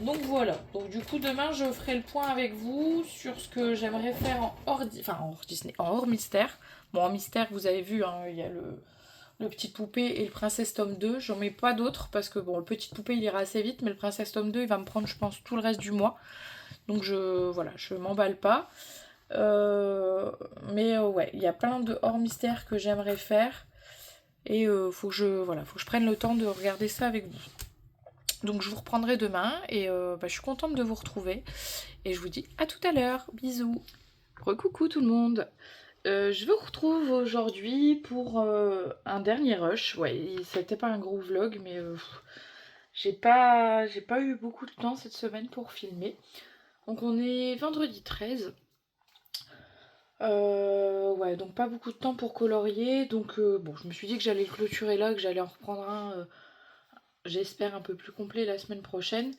Donc voilà, donc du coup demain je ferai le point avec vous sur ce que j'aimerais faire en hors mystère. Bon en mystère vous avez vu, hein, il y a le petit poupée et le princesse tome 2. J'en mets pas d'autres parce que bon le petit poupée il ira assez vite mais le princesse tome 2 il va me prendre je pense tout le reste du mois. Donc je m'emballe pas. Ouais, il y a plein de hors mystère que j'aimerais faire. Et faut que je prenne le temps de regarder ça avec vous. Donc je vous reprendrai demain et je suis contente de vous retrouver. Et je vous dis à tout à l'heure. Bisous. Recoucou tout le monde. Je vous retrouve aujourd'hui pour un dernier rush. Ouais, c'était pas un gros vlog, mais j'ai pas eu beaucoup de temps cette semaine pour filmer. Donc on est vendredi 13. Ouais, donc pas beaucoup de temps pour colorier. Donc bon, je me suis dit que j'allais clôturer là, que j'allais en reprendre un... j'espère un peu plus complet la semaine prochaine.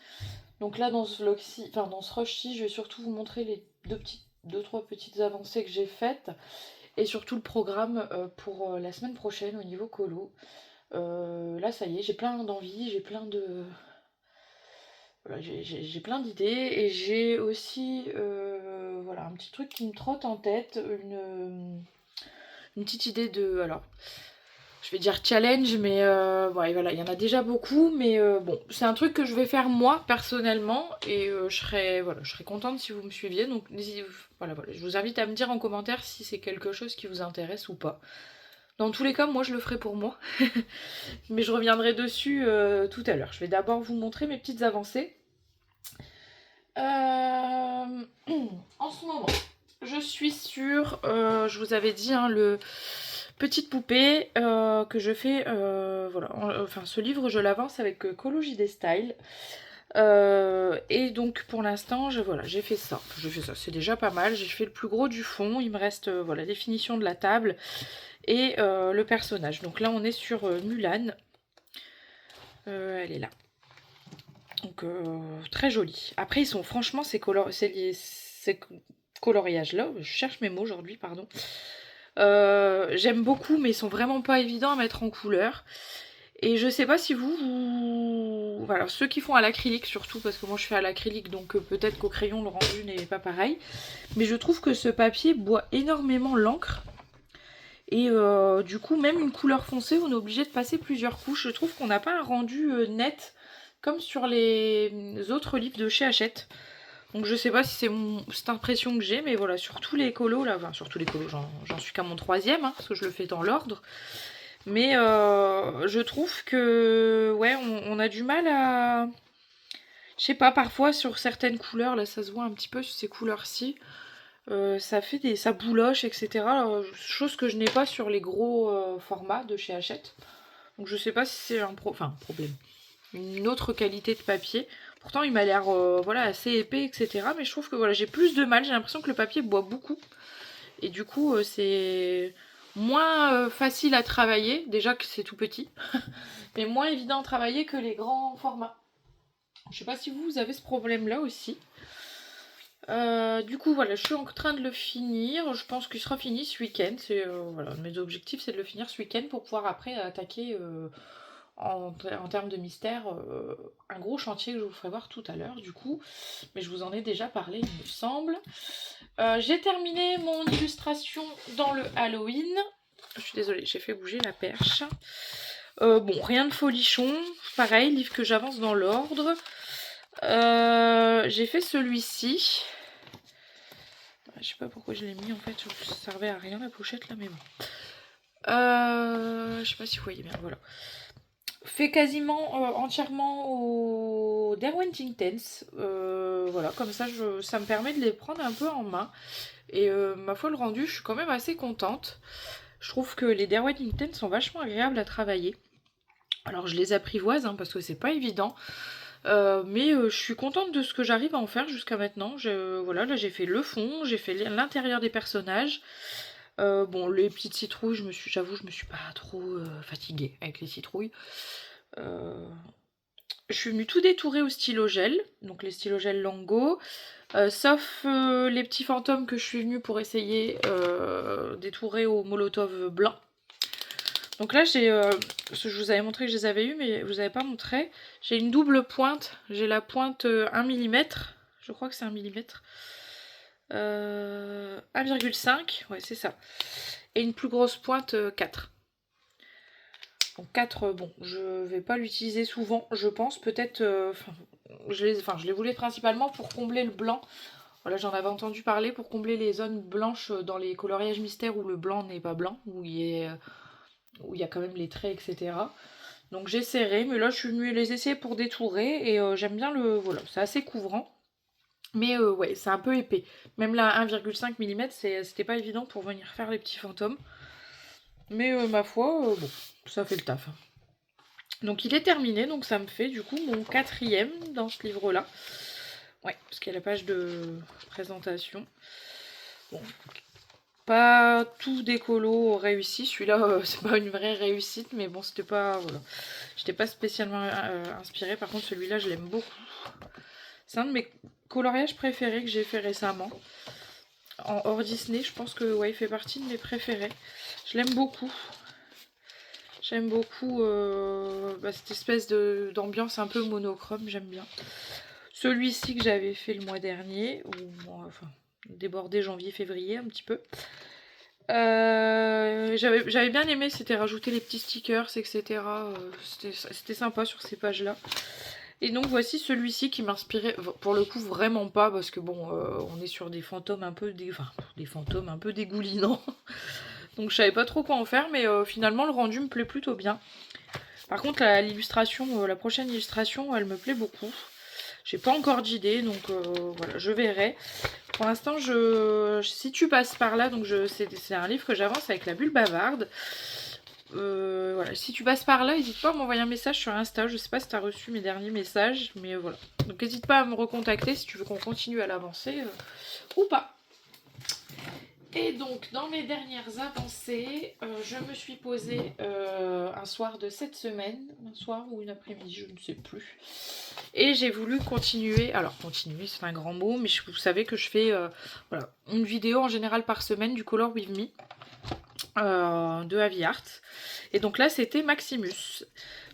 Donc là dans ce vlog-ci, enfin dans ce rush-ci, je vais surtout vous montrer les deux trois petites avancées que j'ai faites et surtout le programme pour la semaine prochaine au niveau colo. Là ça y est, j'ai plein d'envie, j'ai plein de... Voilà, j'ai plein d'idées et j'ai aussi voilà, un petit truc qui me trotte en tête, une petite idée de... Alors, je vais dire challenge, mais ouais, voilà, il y en a déjà beaucoup, mais bon, c'est un truc que je vais faire moi personnellement et je serais contente si vous me suiviez. Donc voilà, je vous invite à me dire en commentaire si c'est quelque chose qui vous intéresse ou pas. Dans tous les cas, moi je le ferai pour moi, mais je reviendrai dessus tout à l'heure. Je vais d'abord vous montrer mes petites avancées. En ce moment, je suis sur, je vous avais dit, hein, le petite poupée que je fais, voilà, enfin ce livre je l'avance avec Colo JD Style. Et donc pour l'instant, j'ai fait ça. C'est déjà pas mal. J'ai fait le plus gros du fond. Il me reste voilà, la définition de la table et le personnage. Donc là, on est sur Mulan. Elle est là. Donc très jolie. Après, ils sont franchement, ces coloriages-là, je cherche mes mots aujourd'hui, pardon. J'aime beaucoup, mais ils sont vraiment pas évidents à mettre en couleur. Et je sais pas si voilà, ceux qui font à l'acrylique surtout, parce que moi je fais à l'acrylique, donc peut-être qu'au crayon le rendu n'est pas pareil. Mais je trouve que ce papier boit énormément l'encre. Et du coup, même une couleur foncée, on est obligé de passer plusieurs couches. Je trouve qu'on n'a pas un rendu net, comme sur les autres livres de chez Hachette. Donc je sais pas si c'est cette impression que j'ai, mais voilà, sur tous les colos, là, enfin sur tous les colos, j'en suis qu'à mon 3e, hein, parce que je le fais dans l'ordre. Mais je trouve que, ouais, on a du mal à... Je sais pas, parfois sur certaines couleurs, là ça se voit un petit peu sur ces couleurs-ci, ça bouloche, etc. Alors, chose que je n'ai pas sur les gros formats de chez Hachette. Donc je sais pas si c'est un problème. Une autre qualité de papier. Pourtant il m'a l'air voilà, assez épais, etc. Mais je trouve que voilà, j'ai plus de mal. J'ai l'impression que le papier boit beaucoup. Et du coup c'est moins facile à travailler. Déjà que c'est tout petit. Mais moins évident à travailler que les grands formats. Je sais pas si vous avez ce problème là aussi. Du coup, voilà, je suis en train de le finir. Je pense qu'il sera fini ce week-end. Voilà, mes objectifs, c'est de le finir ce week-end pour pouvoir après attaquer en termes de mystère un gros chantier que je vous ferai voir tout à l'heure, du coup. Mais je vous en ai déjà parlé, il me semble. J'ai terminé mon illustration dans le Halloween. Je suis désolée, j'ai fait bouger la perche. Bon, rien de folichon. Pareil, livre que j'avance dans l'ordre. J'ai fait celui-ci. Je sais pas pourquoi je l'ai mis en fait, ça servait à rien la pochette là, mais bon. Je sais pas si vous voyez bien, voilà. Fait quasiment entièrement au Derwent Intense. Voilà, comme ça, ça me permet de les prendre un peu en main. Et ma foi, le rendu, je suis quand même assez contente. Je trouve que les Derwent Intense sont vachement agréables à travailler. Alors, je les apprivoise, hein, parce que c'est pas évident. Mais je suis contente de ce que j'arrive à en faire jusqu'à maintenant. Voilà, là j'ai fait le fond, j'ai fait l'intérieur des personnages. Bon, les petites citrouilles, j'avoue, je me suis pas trop fatiguée avec les citrouilles. Je suis venue tout détourer au stylo gel, donc les stylos gel Lango, sauf les petits fantômes que je suis venue pour essayer détourer au molotov blanc. Donc là, je vous avais montré que je les avais eus, mais je vous avais pas montré. J'ai une double pointe. J'ai la pointe 1 mm. Je crois que c'est 1 mm. 1,5. Ouais, c'est ça. Et une plus grosse pointe 4. Donc 4, bon, je vais pas l'utiliser souvent, je pense. Peut-être... je les voulais principalement pour combler le blanc. Voilà, j'en avais entendu parler pour combler les zones blanches dans les coloriages mystères où le blanc n'est pas blanc, où il y a quand même les traits, etc. Donc j'ai serré, mais là je suis venue les essayer pour détourer et j'aime bien le... Voilà, c'est assez couvrant. Mais ouais, c'est un peu épais. Même là, 1,5 mm, c'était pas évident pour venir faire les petits fantômes. Mais ma foi, bon, ça fait le taf. Donc il est terminé, donc ça me fait du coup mon 4e dans ce livre-là. Ouais, parce qu'il y a la page de présentation. Bon, pas tous des colos réussis. Celui-là, c'est pas une vraie réussite, mais bon, c'était pas... Voilà. J'étais pas spécialement inspirée. Par contre, celui-là, je l'aime beaucoup. C'est un de mes coloriages préférés que j'ai fait récemment. En hors Disney, je pense que ouais, il fait partie de mes préférés. Je l'aime beaucoup. J'aime beaucoup cette espèce d'ambiance un peu monochrome, j'aime bien. Celui-ci que j'avais fait le mois dernier, ou enfin débordé janvier-février un petit peu. J'avais bien aimé, c'était rajouter les petits stickers, etc. C'était sympa sur ces pages-là. Et donc voici celui-ci qui m'inspirait, pour le coup vraiment pas, parce que bon, on est sur des fantômes un peu des fantômes un peu dégoulinants. Donc je savais pas trop quoi en faire, mais finalement le rendu me plaît plutôt bien. Par contre l'illustration, la prochaine illustration, elle me plaît beaucoup. J'ai pas encore d'idée, donc voilà, je verrai. Pour l'instant, si tu passes par là, donc c'est un livre que j'avance avec la bulle bavarde. Voilà, si tu passes par là, n'hésite pas à m'envoyer un message sur Insta. Je sais pas si tu as reçu mes derniers messages, mais voilà. Donc n'hésite pas à me recontacter si tu veux qu'on continue à l'avancer ou pas. Et donc, dans mes dernières avancées, je me suis posée un soir de cette semaine, un soir ou une après-midi, je ne sais plus. Et j'ai voulu continuer, alors continuer c'est un grand mot, mais vous savez que je fais voilà, une vidéo en général par semaine du Color With Me de Avi Art. Et donc là, c'était Maximus.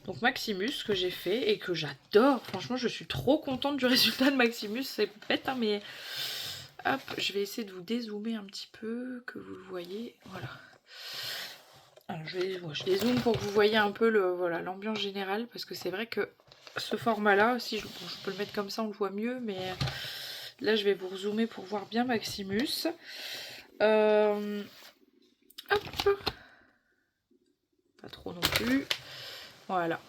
Donc Maximus que j'ai fait et que j'adore. Franchement, je suis trop contente du résultat de Maximus. C'est bête, hein, mais... Hop, je vais essayer de vous dézoomer un petit peu, que vous le voyez. Voilà. Alors, je dézoome pour que vous voyez un peu l'ambiance générale, parce que c'est vrai que ce format-là, si je peux le mettre comme ça, on le voit mieux, mais là, je vais vous zoomer pour voir bien Maximus. Hop. Pas trop non plus. Voilà.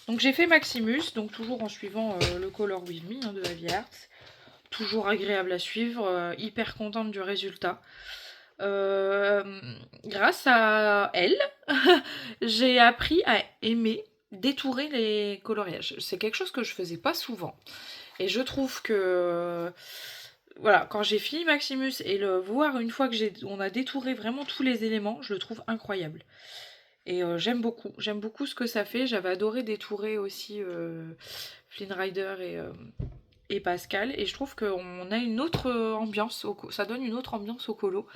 Donc j'ai fait Maximus, donc toujours en suivant le Color With Me hein, de Avi Art. Toujours agréable à suivre, hyper contente du résultat. Grâce à elle, j'ai appris à aimer détourer les coloriages. C'est quelque chose que je faisais pas souvent. Et je trouve que voilà, quand j'ai fini Maximus et le voir une fois que on a détouré vraiment tous les éléments, je le trouve incroyable. Et j'aime beaucoup ce que ça fait. J'avais adoré détourer aussi Flynn Rider et Pascal, et je trouve qu'on a une autre ambiance, ça donne une autre ambiance au colo.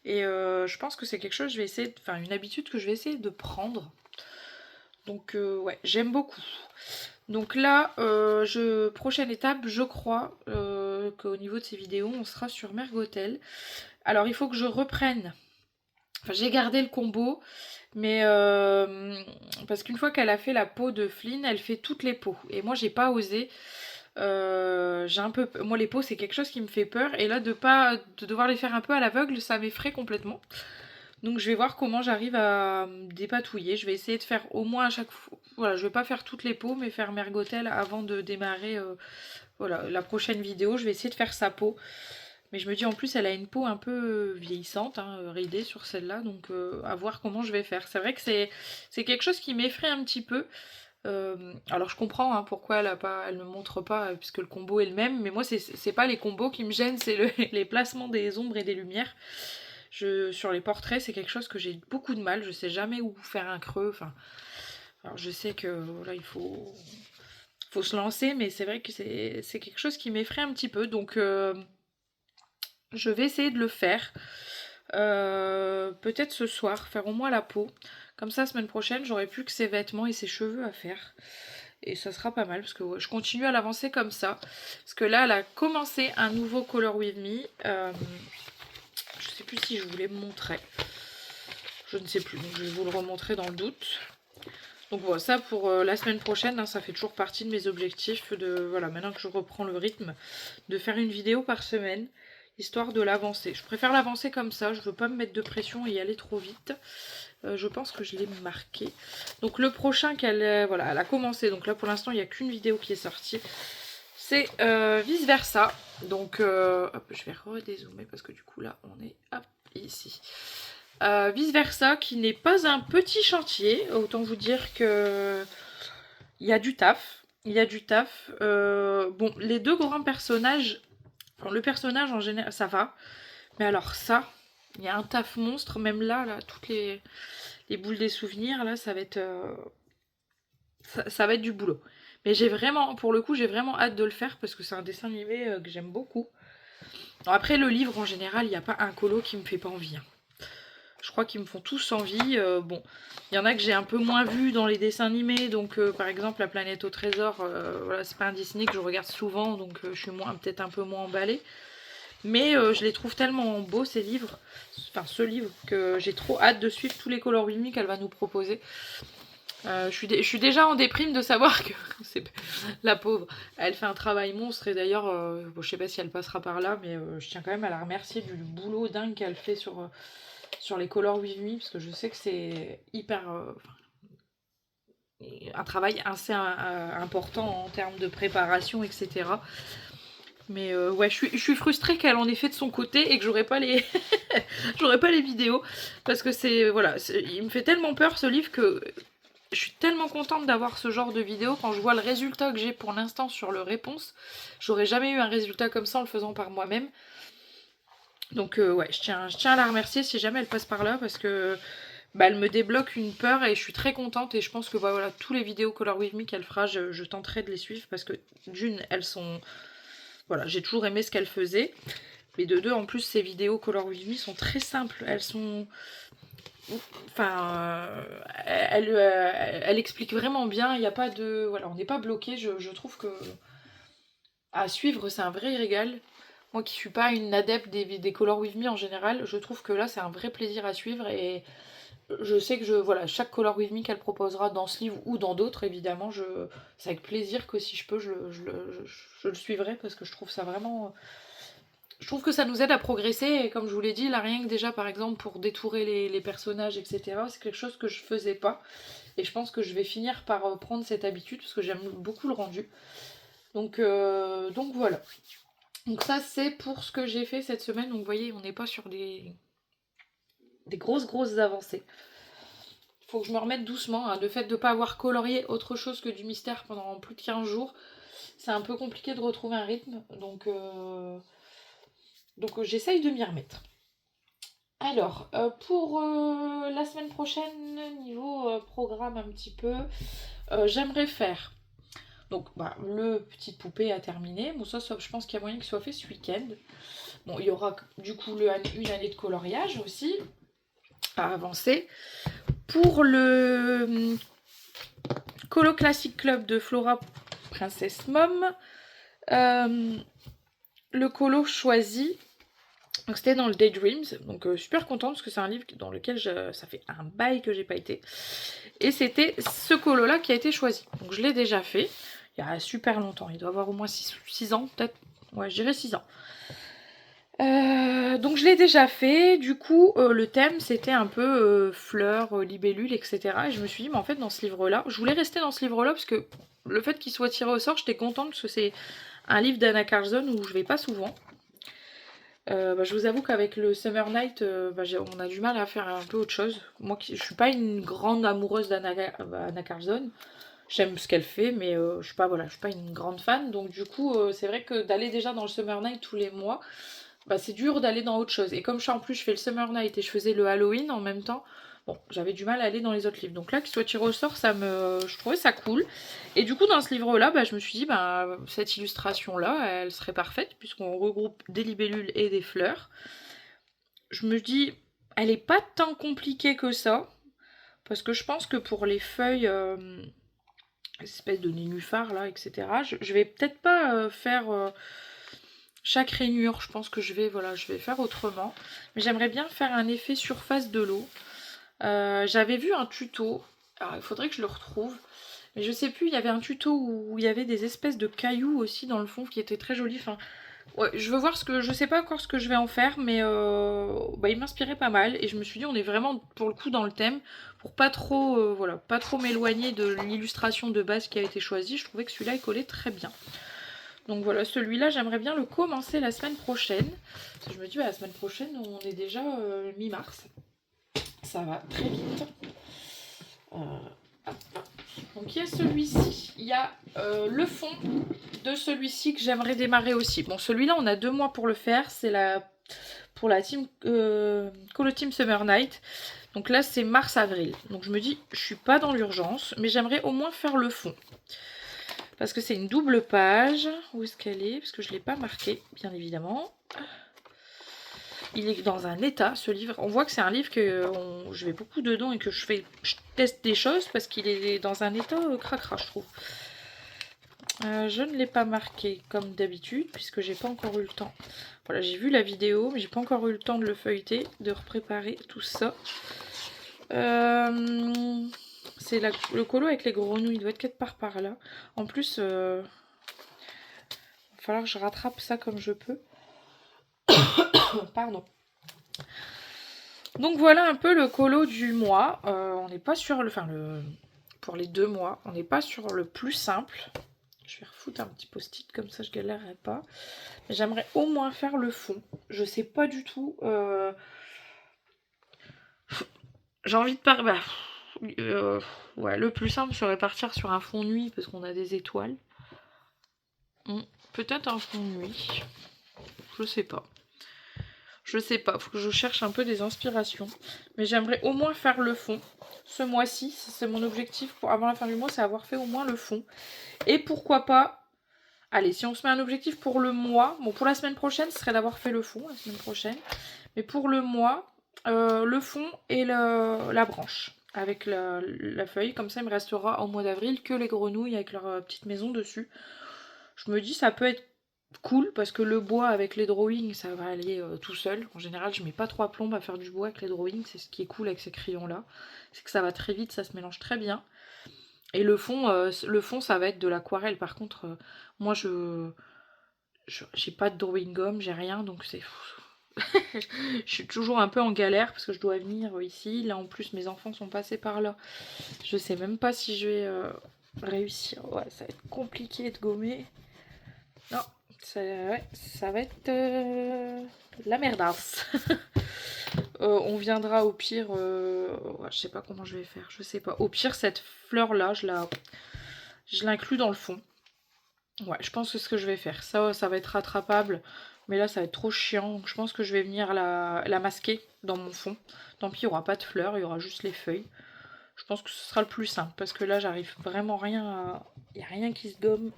Et je pense que c'est quelque chose, une habitude que je vais essayer de prendre. Donc ouais, j'aime beaucoup. Donc là, prochaine étape, je crois qu'au niveau de ces vidéos, on sera sur Mergotel. Alors il faut que je reprenne. Enfin, j'ai gardé le combo, mais parce qu'une fois qu'elle a fait la peau de Flynn, elle fait toutes les peaux. Et moi, j'ai pas osé. J'ai un peu, moi les peaux c'est quelque chose qui me fait peur, et là de devoir les faire un peu à l'aveugle, ça m'effraie complètement. Donc je vais voir comment j'arrive à me dépatouiller. Je vais essayer de faire au moins à chaque fois. Voilà, je vais pas faire toutes les peaux, mais faire Mergotel avant de démarrer voilà, la prochaine vidéo. Je vais essayer de faire sa peau. Mais je me dis en plus elle a une peau un peu vieillissante, hein, ridée sur celle-là, donc à voir comment je vais faire. C'est vrai que c'est quelque chose qui m'effraie un petit peu. Alors je comprends hein, pourquoi elle ne montre pas, puisque le combo est le même, mais moi c'est pas les combos qui me gênent, c'est les placements des ombres et des lumières. Sur les portraits, c'est quelque chose que j'ai beaucoup de mal, je sais jamais où faire un creux, enfin... Alors je sais que voilà, faut se lancer, mais c'est vrai que c'est quelque chose qui m'effraie un petit peu, donc je vais essayer de le faire. Peut-être ce soir, faire au moins la peau. Comme ça, semaine prochaine, j'aurai plus que ses vêtements et ses cheveux à faire. Et ça sera pas mal, parce que ouais, je continue à l'avancer comme ça. Parce que là, elle a commencé un nouveau Color With Me. Je sais plus si je vous l'ai montré. Je ne sais plus, donc je vais vous le remontrer dans le doute. Donc voilà, ça pour la semaine prochaine, hein, ça fait toujours partie de mes objectifs. Voilà, maintenant que je reprends le rythme, de faire une vidéo par semaine, histoire de l'avancer. Je préfère l'avancer comme ça, je veux pas me mettre de pression et y aller trop vite. Je pense que je l'ai marqué. Donc le prochain voilà, elle a commencé, donc là pour l'instant il n'y a qu'une vidéo qui est sortie. C'est vice versa. Donc hop, je vais redézoomer parce que du coup là on est hop, ici. Vice versa qui n'est pas un petit chantier, autant vous dire que il y a du taf. Il y a du taf. Bon, les deux grands personnages, enfin, le personnage en général, ça va. Mais alors ça, il y a un taf monstre. Même là toutes les boules des souvenirs, là, ça va être ça va être du boulot. Mais j'ai vraiment, pour le coup, j'ai vraiment hâte de le faire parce que c'est un dessin animé que j'aime beaucoup. Après, le livre, en général, il n'y a pas un colo qui me fait pas envie, hein. Je crois qu'ils me font tous envie. Bon, il y en a que j'ai un peu moins vu dans les dessins animés. Donc, par exemple, La Planète au Trésor, voilà, c'est pas un Disney que je regarde souvent. Donc, je suis peut-être un peu moins emballée. Mais je les trouve tellement beaux, ces livres. Enfin, ce livre, que j'ai trop hâte de suivre tous les Color With Me qu'elle va nous proposer. Je suis déjà en déprime de savoir que la pauvre, elle fait un travail monstre. Et d'ailleurs, bon, je sais pas si elle passera par là, mais je tiens quand même à la remercier du boulot dingue qu'elle fait sur les Color With Me, parce que je sais que c'est hyper un travail assez important en termes de préparation, etc. Mais ouais, je suis frustrée qu'elle en ait fait de son côté et que j'aurais pas les j'aurais pas les vidéos, parce que voilà, il me fait tellement peur ce livre que je suis tellement contente d'avoir ce genre de vidéo. Quand je vois le résultat que j'ai pour l'instant sur le réponse, j'aurais jamais eu un résultat comme ça en le faisant par moi-même. Donc ouais, je tiens à la remercier si jamais elle passe par là, parce que bah, elle me débloque une peur et je suis très contente. Et je pense que bah, voilà, tous les vidéos Color With Me qu'elle fera, je tenterai de les suivre, parce que d'une, elles sont... Voilà, j'ai toujours aimé ce qu'elle faisait. Mais de deux, en plus, ces vidéos Color With Me sont très simples. Elles sont... Enfin, elle explique vraiment bien. Il n'y a pas de... Voilà, on n'est pas bloqué. Je trouve que à suivre, c'est un vrai régal. Moi qui suis pas une adepte des Color With Me en général, je trouve que là, c'est un vrai plaisir à suivre. Et je sais que voilà, chaque Color With Me qu'elle proposera dans ce livre ou dans d'autres, évidemment, c'est avec plaisir que si je peux, je le suivrai, parce que je trouve ça vraiment... Je trouve que ça nous aide à progresser, et comme je vous l'ai dit, là rien que déjà par exemple pour détourer les personnages, etc., c'est quelque chose que je faisais pas. Et je pense que je vais finir par prendre cette habitude, parce que j'aime beaucoup le rendu. Donc voilà. Donc ça c'est pour ce que j'ai fait cette semaine. Donc vous voyez, on n'est pas sur des grosses avancées. Faut que je me remette doucement, hein. Le fait de ne pas avoir colorié autre chose que du mystère pendant plus de 15 jours, c'est un peu compliqué de retrouver un rythme. Donc j'essaye de m'y remettre. Alors, pour la semaine prochaine, niveau programme un petit peu, j'aimerais faire... Donc bah, le petite poupée a terminé. Bon ça je pense qu'il y a moyen qu'il soit fait ce week-end. Bon il y aura du coup une année de coloriage aussi à avancer. Pour le Colo Classic Club de Flora Princess Mom, le colo choisi, donc c'était dans le Daydreams, donc super contente parce que c'est un livre dans lequel ça fait un bail que j'ai pas été. Et c'était ce colo là qui a été choisi. Donc je l'ai déjà fait il y a super longtemps, il doit avoir au moins 6 ans peut-être, ouais je dirais 6 ans. Donc je l'ai déjà fait, du coup le thème c'était un peu fleurs, libellules, etc. Et je me suis dit mais en fait dans ce livre là, je voulais rester dans ce livre là parce que le fait qu'il soit tiré au sort, j'étais contente parce que c'est un livre d'Anna Carlson où je vais pas souvent. Je vous avoue qu'avec le Summer Night, on a du mal à faire un peu autre chose. Moi je suis pas une grande amoureuse d'Anna Carlson. J'aime ce qu'elle fait, mais je suis pas une grande fan. Donc du coup, c'est vrai que d'aller déjà dans le Summer Night tous les mois, c'est dur d'aller dans autre chose. Et comme en plus je fais le Summer Night et je faisais le Halloween en même temps, bon, j'avais du mal à aller dans les autres livres. Donc là, qu'il soit tiré au sort, je trouvais ça cool. Et du coup, dans ce livre-là, je me suis dit, cette illustration-là, elle serait parfaite, puisqu'on regroupe des libellules et des fleurs. Je me dis, elle est pas tant compliquée que ça, parce que je pense que pour les feuilles, espèces de nénuphars, là, etc., je vais peut-être pas faire chaque rainure. Je pense que je vais faire autrement. Mais j'aimerais bien faire un effet surface de l'eau. J'avais vu un tuto, alors il faudrait que je le retrouve, mais je sais plus, il y avait un tuto où il y avait des espèces de cailloux aussi dans le fond qui étaient très jolis. Enfin, ouais, je veux voir je sais pas encore ce que je vais en faire, mais il m'inspirait pas mal et je me suis dit on est vraiment pour le coup dans le thème pour pas trop, pas trop m'éloigner de l'illustration de base qui a été choisie. Je trouvais que celui-là il collait très bien. Donc voilà, celui-là j'aimerais bien le commencer la semaine prochaine. Parce que je me dis la semaine prochaine on est déjà mi-mars. Ça va très vite. Donc il y a celui-ci, il y a le fond de celui-ci que j'aimerais démarrer aussi. Bon, celui-là on a 2 mois pour le faire, c'est pour la team Colo Team Summer Night. Donc là c'est mars-avril. Donc je me dis je suis pas dans l'urgence, mais j'aimerais au moins faire le fond. Parce que c'est une double page. Où est-ce qu'elle est? Parce que je ne l'ai pas marqué, bien évidemment. Il est dans un état, ce livre. On voit que c'est un livre que je vais beaucoup dedans et que je teste des choses parce qu'il est dans un état cracra, je trouve. Je ne l'ai pas marqué comme d'habitude puisque j'ai pas encore eu le temps. Voilà, j'ai vu la vidéo, mais j'ai pas encore eu le temps de le feuilleter, de repréparer tout ça. C'est le colo avec les grenouilles, il doit être quelque part par là. En plus, il va falloir que je rattrape ça comme je peux. Pardon. Donc voilà un peu le colo du mois. On n'est pas sur pour les 2 mois, on n'est pas sur le plus simple. Je vais refoutre un petit post-it comme ça je galérerai pas. Mais j'aimerais au moins faire le fond. Je sais pas du tout. J'ai envie de partir. Ouais, le plus simple serait partir sur un fond nuit parce qu'on a des étoiles. Peut-être un fond nuit. Je sais pas. Je sais pas, faut que je cherche un peu des inspirations. Mais j'aimerais au moins faire le fond. Ce mois-ci, c'est mon objectif pour avant la fin du mois, c'est avoir fait au moins le fond. Et pourquoi pas, allez, si on se met un objectif pour le mois, bon pour la semaine prochaine, ce serait d'avoir fait le fond la semaine prochaine. Mais pour le mois, le fond et la branche avec la feuille. Comme ça, il me restera au mois d'avril que les grenouilles avec leur petite maison dessus. Je me dis, ça peut être cool parce que le bois avec les drawings ça va aller tout seul. En général je mets pas 3 plombes à faire du bois avec les drawings, c'est ce qui est cool avec ces crayons là, c'est que ça va très vite, ça se mélange très bien. Et le fond ça va être de l'aquarelle. Par contre moi j'ai pas de drawing gomme, j'ai rien, donc c'est je suis toujours un peu en galère parce que je dois venir ici, là en plus mes enfants sont passés par là, je sais même pas si je vais réussir. Ouais, ça va être compliqué de gommer. Non, ça va être la merdasse. On viendra au pire. Ouais, je sais pas comment je vais faire. Je sais pas. Au pire, cette fleur là, je l'inclus dans le fond. Ouais, je pense que c'est ce que je vais faire. Ça va être rattrapable. Mais là, ça va être trop chiant. Donc, je pense que je vais venir la masquer dans mon fond. Tant pis, il n'y aura pas de fleurs, il y aura juste les feuilles. Je pense que ce sera le plus simple parce que là j'arrive vraiment rien à... Il n'y a rien qui se gomme.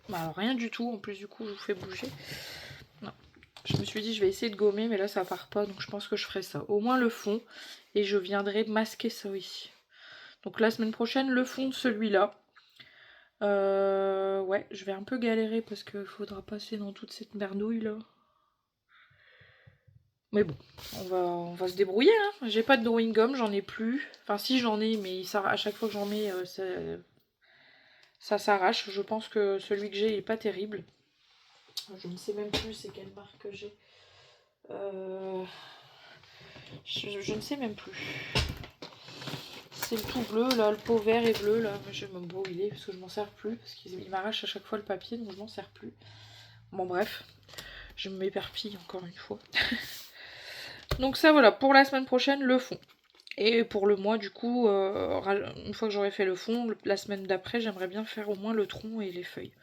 Bah, alors rien du tout, en plus du coup je vous fais bouger. Non. Je me suis dit je vais essayer de gommer mais là ça part pas donc je pense que je ferai ça. Au moins le fond et je viendrai masquer ça ici. Donc la semaine prochaine le fond de celui-là. Ouais, je vais un peu galérer parce qu'il faudra passer dans toute cette merdouille là. Mais bon, on va se débrouiller. Hein. J'ai pas de drawing gum, j'en ai plus. Enfin si j'en ai, mais ça, à chaque fois que j'en mets, ça s'arrache. Je pense que celui que j'ai est pas terrible. Je ne sais même plus c'est quelle marque que j'ai. Je ne sais même plus. C'est le tout bleu là, le pot vert et bleu là. Je vais me brouiller parce que je m'en sers plus. Parce qu'il m'arrache à chaque fois le papier donc je m'en sers plus. Bon bref, je m'éperpille encore une fois. Donc ça voilà, pour la semaine prochaine, le fond. Et pour le mois du coup, une fois que j'aurai fait le fond, la semaine d'après, j'aimerais bien faire au moins le tronc et les feuilles.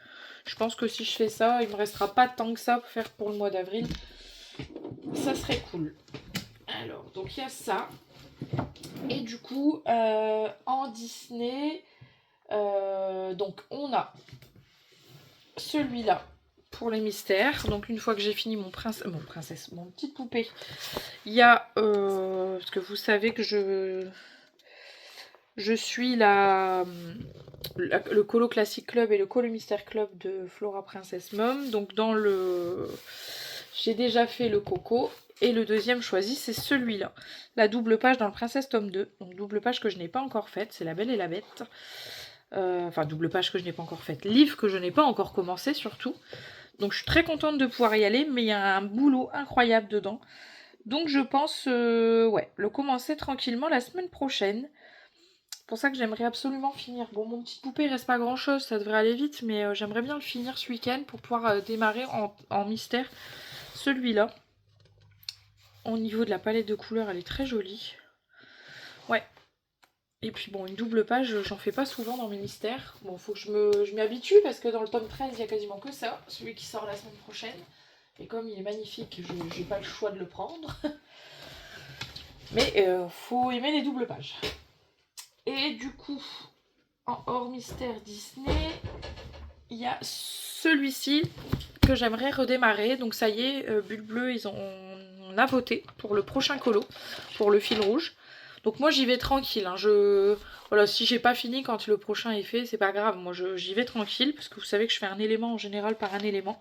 Je pense que si je fais ça, il me restera pas tant que ça pour faire pour le mois d'avril. Ça serait cool. Alors, donc il y a ça. Et du coup, en Disney, donc on a celui-là pour les mystères. Donc une fois que j'ai fini mon petite poupée, il y a, parce que vous savez que je suis le Colo Classic Club et le Colo Mystère Club de Flora Princess Mom. Donc j'ai déjà fait le Coco. Et le deuxième choisi, c'est celui-là. La double page dans le Princesse Tome 2. Donc double page que je n'ai pas encore faite. C'est La Belle et la Bête. Enfin, double page que je n'ai pas encore faite. Livre que je n'ai pas encore commencé surtout. Donc je suis très contente de pouvoir y aller. Mais il y a un boulot incroyable dedans. Donc je pense ouais, le commencer tranquillement la semaine prochaine. C'est pour ça que j'aimerais absolument finir. Bon, mon petit poupée, il reste pas grand chose, ça devrait aller vite, mais j'aimerais bien le finir ce week-end pour pouvoir démarrer en mystère celui-là. Au niveau de la palette de couleurs, elle est très jolie. Ouais. Et puis bon, une double page, j'en fais pas souvent dans mes mystères. Bon, faut que je m'y habitue parce que dans le tome 13, il y a quasiment que ça, celui qui sort la semaine prochaine. Et comme il est magnifique, j'ai pas le choix de le prendre. Mais faut aimer les doubles pages. Et du coup, en hors mystère Disney, il y a celui-ci que j'aimerais redémarrer. Donc ça y est, Bulle Bleue, on a voté pour le prochain colo, pour le fil rouge. Donc moi j'y vais tranquille. Hein. Voilà, si j'ai pas fini quand le prochain est fait, c'est pas grave. Moi j'y vais tranquille parce que vous savez que je fais un élément en général par un élément.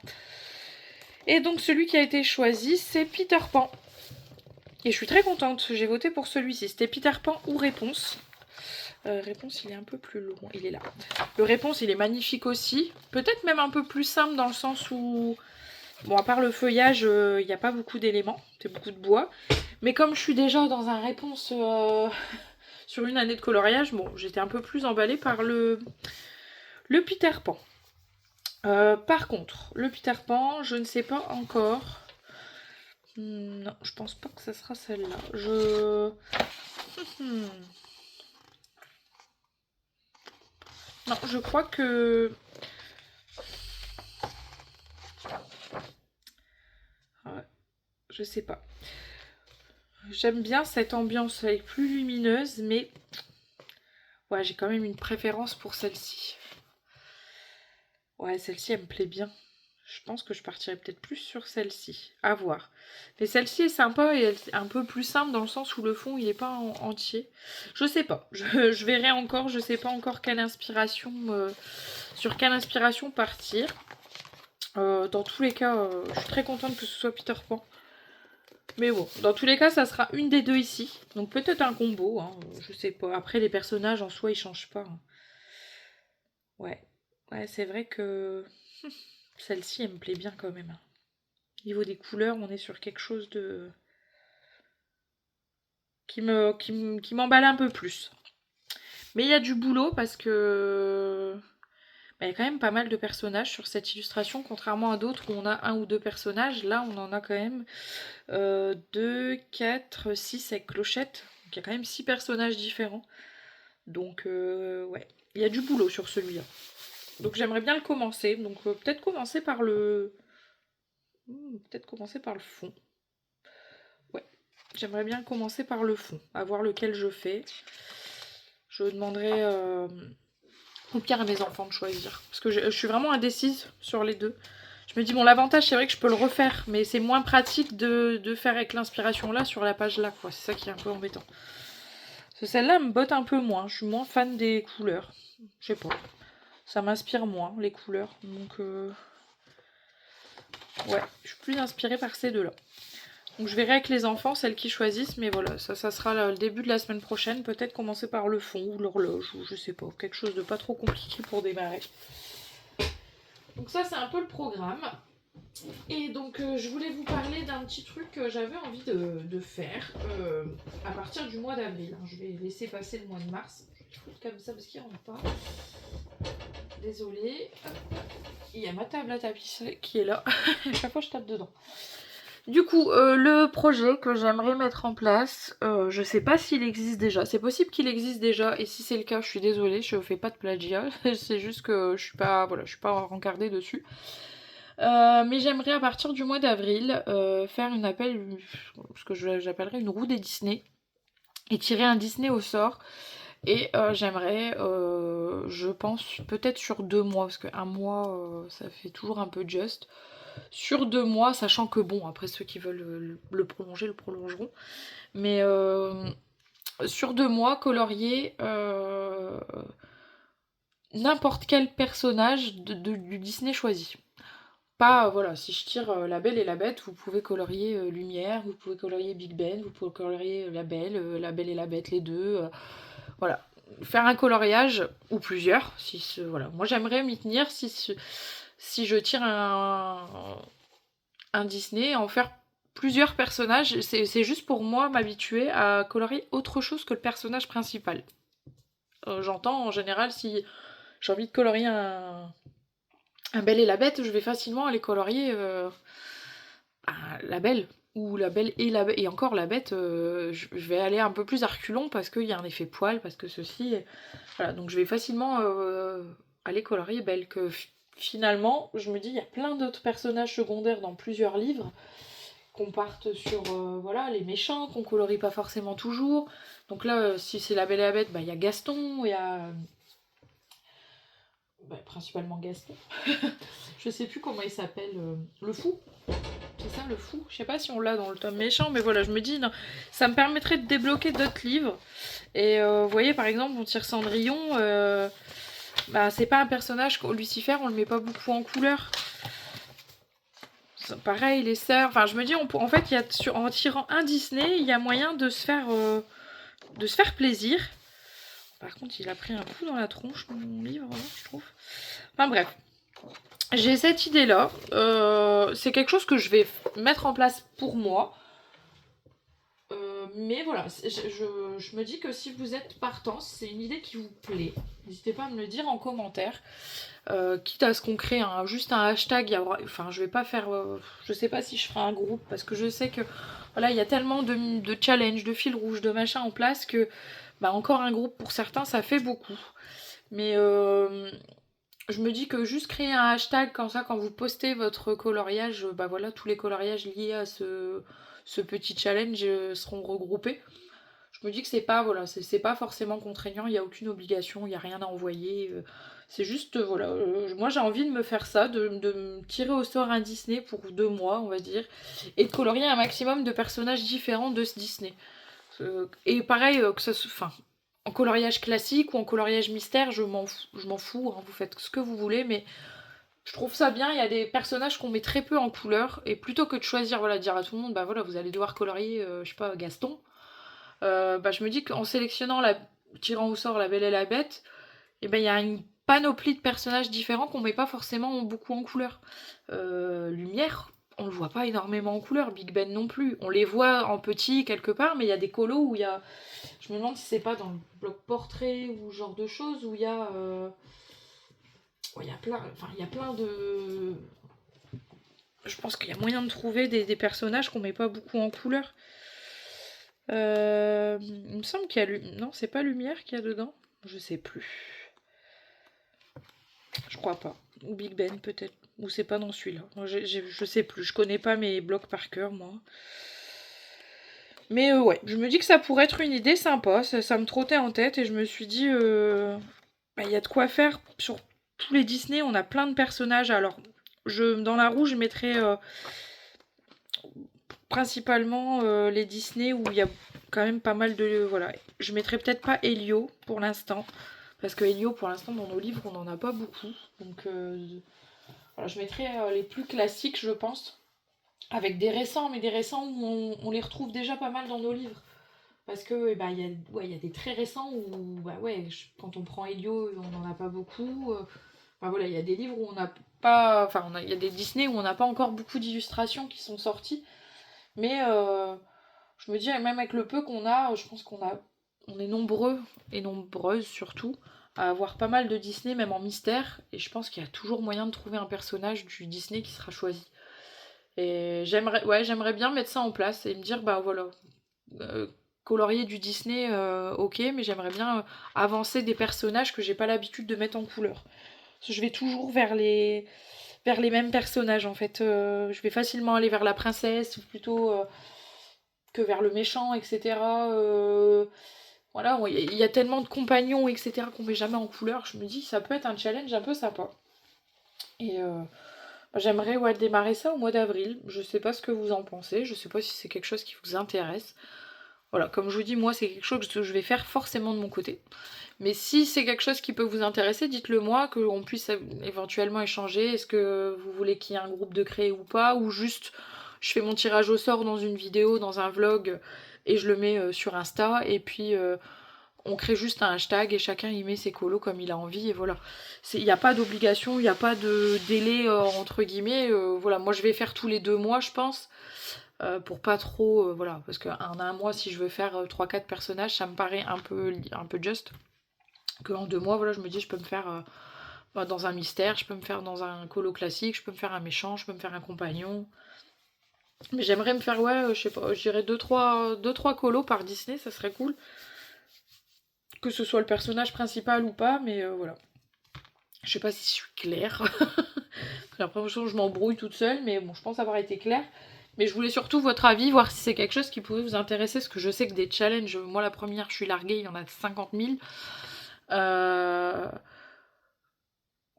Et donc celui qui a été choisi, c'est Peter Pan. Et je suis très contente, j'ai voté pour celui-ci. C'était Peter Pan ou Réponse. Réponse, il est un peu plus long, il est là. Le Réponse, il est magnifique aussi. Peut-être même un peu plus simple dans le sens où... Bon, à part le feuillage, il n'y a pas beaucoup d'éléments. C'est beaucoup de bois. Mais comme je suis déjà dans un Réponse sur une année de coloriage, bon, j'étais un peu plus emballée par le Peter Pan. Par contre, le Peter Pan, je ne sais pas encore... Non, je pense pas que ça sera celle-là. Non, je crois que... Ouais, je sais pas. J'aime bien cette ambiance, elle est plus lumineuse, mais... Ouais, j'ai quand même une préférence pour celle-ci. Ouais, celle-ci, elle me plaît bien. Je pense que je partirais peut-être plus sur celle-ci. À voir. Mais celle-ci est sympa et elle est un peu plus simple dans le sens où le fond, il n'est pas entier. Je sais pas. Je verrai encore. Je sais pas encore quelle inspiration... sur quelle inspiration partir. Dans tous les cas, je suis très contente que ce soit Peter Pan. Mais bon, dans tous les cas, ça sera une des deux ici. Donc peut-être un combo, hein, je sais pas. Après, les personnages en soi, ils changent pas. Hein. Ouais. Ouais, c'est vrai que celle-ci, elle me plaît bien quand même. Au niveau des couleurs, on est sur quelque chose de... qui m'emballe un peu plus. Mais il y a du boulot parce que... Il y a quand même pas mal de personnages sur cette illustration, contrairement à d'autres où on a un ou deux personnages. Là, on en a quand même 2, 4, 6 avec Clochette. Donc il y a quand même 6 personnages différents. Donc ouais, il y a du boulot sur celui-là. Donc j'aimerais bien le commencer. Donc peut-être commencer par le... Peut-être commencer par le fond. Ouais, j'aimerais bien commencer par le fond. À voir lequel je fais. Je demanderai au pire à mes enfants de choisir. Parce que je suis vraiment indécise sur les deux. Je me dis, bon, l'avantage, c'est vrai que je peux le refaire, mais c'est moins pratique de faire avec l'inspiration là sur la page là, quoi. C'est ça qui est un peu embêtant. Parce que celle-là me botte un peu moins. Je suis moins fan des couleurs. Je sais pas. Ça m'inspire moins, les couleurs. Donc, ouais, je suis plus inspirée par ces deux-là. Donc, je verrai avec les enfants, celles qui choisissent. Mais voilà, ça sera le début de la semaine prochaine. Peut-être commencer par le fond ou l'horloge, ou je sais pas. Quelque chose de pas trop compliqué pour démarrer. Donc ça, c'est un peu le programme. Et donc, je voulais vous parler d'un petit truc que j'avais envie de faire à partir du mois d'avril. Je vais laisser passer le mois de mars. Je vais foutre comme ça parce qu'il ne rentre pas. Désolée. Il y a ma table à tapisser qui est là. À chaque fois, je tape dedans. Du coup, le projet que j'aimerais mettre en place, je sais pas s'il existe déjà. C'est possible qu'il existe déjà, et si c'est le cas, je suis désolée, je fais pas de plagiat. C'est juste que je suis pas rencardée dessus. Mais j'aimerais à partir du mois d'avril faire une appel, ce que j'appellerais une roue des Disney, et tirer un Disney au sort. Et j'aimerais, je pense, peut-être sur 2 mois, parce qu'un mois, ça fait toujours un peu juste. Sur 2 mois, sachant que bon, après ceux qui veulent le prolonger, le prolongeront. Mais sur 2 mois, colorier n'importe quel personnage du Disney choisi. Pas, voilà, si je tire La Belle et la Bête, vous pouvez colorier Lumière, vous pouvez colorier Big Ben, vous pouvez colorier La Belle et la Bête, les deux. Voilà. Faire un coloriage, ou plusieurs, voilà. Moi, j'aimerais m'y tenir si je tire un Disney, en faire plusieurs personnages. C'est juste pour moi m'habituer à colorier autre chose que le personnage principal. J'entends, en général, si j'ai envie de colorier un Belle et la Bête, je vais facilement aller colorier la Belle. Ou la Belle et la Bête. Et encore la Bête, je vais aller un peu plus à reculons parce qu'il y a un effet poil, parce que ceci. Voilà, donc je vais facilement aller colorier Belle. Que finalement, je me dis, il y a plein d'autres personnages secondaires dans plusieurs livres. Qu'on parte sur voilà, les méchants, qu'on colorie pas forcément toujours. Donc là, si c'est la Belle et la Bête, il y a Gaston, il y a. Principalement Gaston. Je sais plus comment il s'appelle. Le fou. C'est ça, le fou. Je sais pas si on l'a dans le tome méchant, mais voilà, je me dis, non, ça me permettrait de débloquer d'autres livres. Et vous voyez, par exemple, on tire Cendrillon. C'est pas un personnage, Lucifer, on le met pas beaucoup en couleur. Pareil, les sœurs. Enfin, je me dis, en fait, en tirant un Disney, il y a moyen de se faire plaisir. Par contre, il a pris un coup dans la tronche, mon livre, là, je trouve. Enfin, bref. J'ai cette idée-là. C'est quelque chose que je vais mettre en place pour moi. Mais voilà, je me dis que si vous êtes partant, si c'est une idée qui vous plaît, n'hésitez pas à me le dire en commentaire. Quitte à ce qu'on crée juste un hashtag, enfin je vais pas faire, je sais pas si je ferai un groupe parce que je sais que voilà, il y a tellement de challenges, de fils rouges, de machins en place que encore un groupe pour certains ça fait beaucoup. Mais je me dis que juste créer un hashtag comme ça quand vous postez votre coloriage, voilà, tous les coloriages liés à ce petit challenge seront regroupés. Je me dis que c'est pas forcément contraignant, il n'y a aucune obligation, il n'y a rien à envoyer. C'est juste, voilà, moi j'ai envie de me faire ça, de me tirer au sort un Disney pour 2 mois, on va dire, et de colorier un maximum de personnages différents de ce Disney. Et pareil, que ça se. Enfin, en coloriage classique ou en coloriage mystère, je m'en fous, hein, vous faites ce que vous voulez, mais je trouve ça bien. Il y a des personnages qu'on met très peu en couleur, et plutôt que de choisir, voilà, de dire à tout le monde, voilà, vous allez devoir colorier, je sais pas, Gaston. Je me dis qu'en sélectionnant tirant au sort La Belle et la Bête, il y a une panoplie de personnages différents qu'on met pas forcément beaucoup en couleur. Lumière, on le voit pas énormément en couleur, Big Ben non plus. On les voit en petit quelque part, mais il y a des colos où il y a. Je me demande si c'est pas dans le bloc portrait ou ce genre de choses où il y a. Il y a plein de. Je pense qu'il y a moyen de trouver des personnages qu'on met pas beaucoup en couleur. Il me semble qu'il y a. Non, c'est pas Lumière qu'il y a dedans. Je sais plus. Je crois pas. Ou Big Ben peut-être. Ou c'est pas dans celui-là. Je sais plus. Je connais pas mes blocs par cœur, moi. Mais ouais, je me dis que ça pourrait être une idée sympa, ça me trottait en tête et je me suis dit, il y a de quoi faire sur tous les Disney, on a plein de personnages. Alors, dans la roue, je mettrais principalement les Disney où il y a quand même pas mal de... Voilà, je mettrais peut-être pas Elio pour l'instant, parce que Elio, pour l'instant, dans nos livres, on n'en a pas beaucoup. Donc, voilà, je mettrais les plus classiques, je pense, avec des récents, mais des récents où on les retrouve déjà pas mal dans nos livres. Parce que eh ben, y a des très récents où, bah ouais, quand on prend Elio, on n'en a pas beaucoup. Enfin, voilà, il y a des livres où on n'a pas. Enfin, il y a des Disney où on n'a pas encore beaucoup d'illustrations qui sont sorties. Mais je me dis, même avec le peu qu'on a, je pense on est nombreux et nombreuses surtout à avoir pas mal de Disney, même en mystère. Et je pense qu'il y a toujours moyen de trouver un personnage du Disney qui sera choisi. Et j'aimerais bien mettre ça en place et me dire, bah voilà, euh, colorier du Disney, ok, mais j'aimerais bien avancer des personnages que j'ai pas l'habitude de mettre en couleur. Parce que je vais toujours vers les mêmes personnages en fait. Je vais facilement aller vers la princesse, ou plutôt que vers le méchant, etc. Voilà, il y a tellement de compagnons, etc. qu'on met jamais en couleur. Je me dis, ça peut être un challenge un peu sympa. Et j'aimerais démarrer ça au mois d'avril. Je sais pas ce que vous en pensez. Je sais pas si c'est quelque chose qui vous intéresse. Voilà, comme je vous dis, moi c'est quelque chose que je vais faire forcément de mon côté. Mais si c'est quelque chose qui peut vous intéresser, dites-le moi, qu'on puisse éventuellement échanger. Est-ce que vous voulez qu'il y ait un groupe de créé ou pas, ou juste je fais mon tirage au sort dans une vidéo, dans un vlog, et je le mets sur Insta, et puis on crée juste un hashtag et chacun y met ses colos comme il a envie, et voilà. Il n'y a pas d'obligation, il n'y a pas de délai entre guillemets. Voilà, moi je vais faire tous les 2 mois, je pense. Pour pas trop, voilà, parce qu'en un mois, si je veux faire 3-4 personnages, ça me paraît un peu juste. Que en 2 mois, voilà, je me dis, je peux me faire dans un mystère, je peux me faire dans un colo classique, je peux me faire un méchant, je peux me faire un compagnon. Mais j'aimerais me faire, je sais pas, je dirais 2-3 colos par Disney, ça serait cool. Que ce soit le personnage principal ou pas, mais voilà. Je sais pas si je suis claire. J'ai l'impression que je m'embrouille toute seule, mais bon, je pense avoir été claire. Mais je voulais surtout votre avis, voir si c'est quelque chose qui pouvait vous intéresser, parce que je sais que des challenges, moi la première, je suis larguée, il y en a 50 000.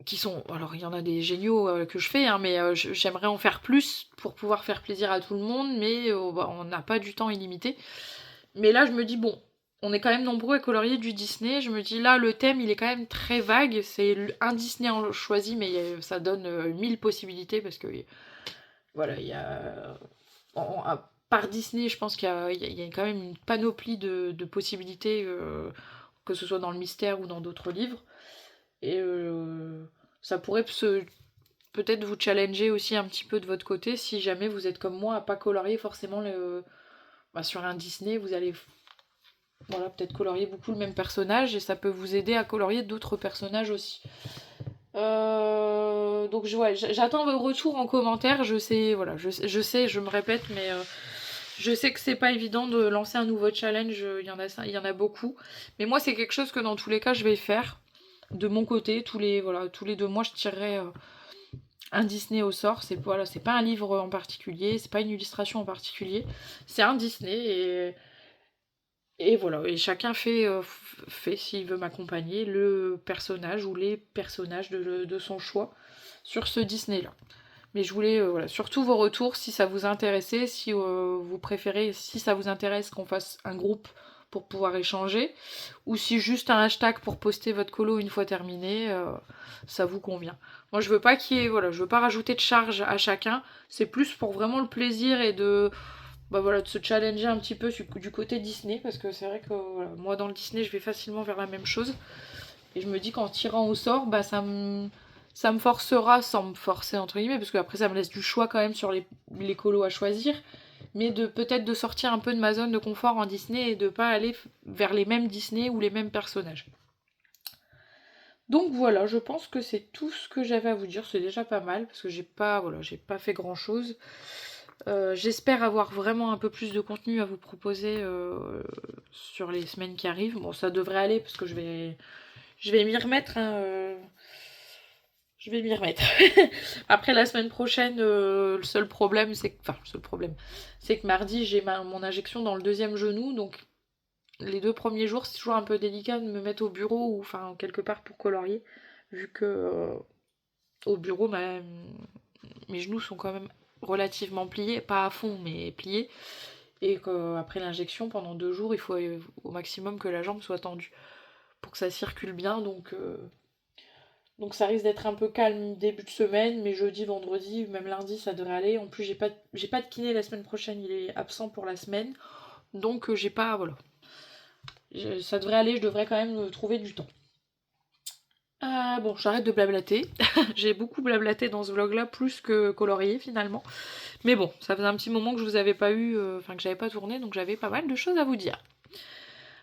Qui sont... Alors il y en a des géniaux que je fais, hein, mais j'aimerais en faire plus pour pouvoir faire plaisir à tout le monde, mais on n'a pas du temps illimité. Mais là je me dis, bon, on est quand même nombreux à colorier du Disney, je me dis là le thème il est quand même très vague, c'est un Disney choisi, mais ça donne 1000 possibilités, parce que voilà, il y a... par Disney, je pense qu'il y a quand même une panoplie de possibilités, que ce soit dans le mystère ou dans d'autres livres. Et ça pourrait peut-être vous challenger aussi un petit peu de votre côté, si jamais vous êtes comme moi à pas colorier forcément sur un Disney, vous allez voilà, peut-être colorier beaucoup le même personnage, et ça peut vous aider à colorier d'autres personnages aussi. Donc j'attends vos retours en commentaire. Je sais, voilà, je sais, je me répète, mais je sais que c'est pas évident de lancer un nouveau challenge. Il y en a beaucoup, mais moi c'est quelque chose que dans tous les cas je vais faire de mon côté. Tous les 2 mois je tirerai un Disney au sort. C'est pas un livre en particulier, c'est pas une illustration en particulier, c'est un Disney, et voilà, et chacun fait s'il veut m'accompagner, le personnage ou les personnages de son choix sur ce Disney-là. Mais je voulais surtout vos retours, si ça vous intéressait, si vous préférez, si ça vous intéresse qu'on fasse un groupe pour pouvoir échanger, ou si juste un hashtag pour poster votre colo une fois terminé, ça vous convient. Moi je veux pas je veux pas rajouter de charge à chacun, c'est plus pour vraiment le plaisir et de se challenger un petit peu du côté Disney, parce que c'est vrai que moi dans le Disney je vais facilement vers la même chose, et je me dis qu'en tirant au sort, ça me forcera, sans me forcer entre guillemets, parce que après ça me laisse du choix quand même sur les colos à choisir, mais peut-être de sortir un peu de ma zone de confort en Disney et de pas aller vers les mêmes Disney ou les mêmes personnages. Donc voilà, je pense que c'est tout ce que j'avais à vous dire, c'est déjà pas mal, parce que j'ai pas fait grand chose. J'espère avoir vraiment un peu plus de contenu à vous proposer sur les semaines qui arrivent. Bon, ça devrait aller, parce que je vais m'y remettre, hein, je vais m'y remettre. Après la semaine prochaine, le seul problème, c'est que mardi, j'ai mon injection dans le deuxième genou, donc les 2 premiers jours, c'est toujours un peu délicat de me mettre au bureau ou enfin quelque part pour colorier, vu que au bureau, mes genoux sont quand même relativement pliés, pas à fond, mais pliés, et qu'après l'injection, pendant 2 jours, il faut au maximum que la jambe soit tendue pour que ça circule bien, donc ça risque d'être un peu calme début de semaine, mais jeudi, vendredi, même lundi, ça devrait aller. En plus, j'ai pas de kiné la semaine prochaine, il est absent pour la semaine, donc j'ai pas, voilà. Ça devrait aller, je devrais quand même trouver du temps. Bon, j'arrête de blablater. J'ai beaucoup blablaté dans ce vlog-là, plus que colorié finalement. Mais bon, ça faisait un petit moment que je vous avais pas eu, que j'avais pas tourné, donc j'avais pas mal de choses à vous dire.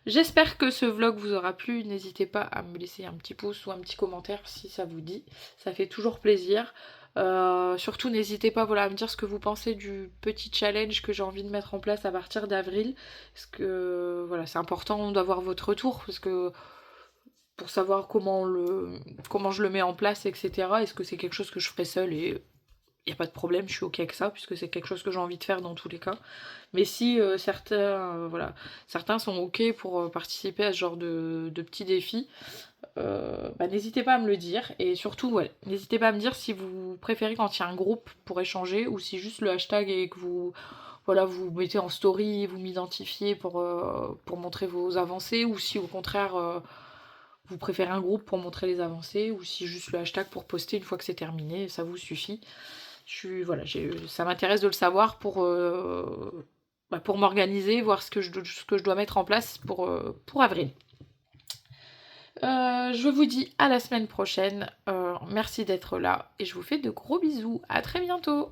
J'espère que ce vlog vous aura plu. N'hésitez pas à me laisser un petit pouce ou un petit commentaire si ça vous dit. Ça fait toujours plaisir. Surtout n'hésitez pas à me dire ce que vous pensez du petit challenge que j'ai envie de mettre en place à partir d'avril. Parce que voilà, c'est important d'avoir votre retour parce que pour savoir comment je le mets en place, etc. Est-ce que c'est quelque chose que je ferai seule et il n'y a pas de problème, je suis ok avec ça, puisque c'est quelque chose que j'ai envie de faire dans tous les cas. Mais si certains sont ok pour participer à ce genre de petits défis, n'hésitez pas à me le dire. Et surtout, n'hésitez pas à me dire si vous préférez quand il y a un groupe pour échanger, ou si juste le hashtag et que vous mettez en story, vous m'identifiez pour montrer vos avancées, ou si au contraire vous préférez un groupe pour montrer les avancées, ou si juste le hashtag pour poster une fois que c'est terminé, ça vous suffit. Ça m'intéresse de le savoir pour m'organiser, voir ce que je dois mettre en place pour avril. Je vous dis à la semaine prochaine. Merci d'être là et je vous fais de gros bisous. À très bientôt.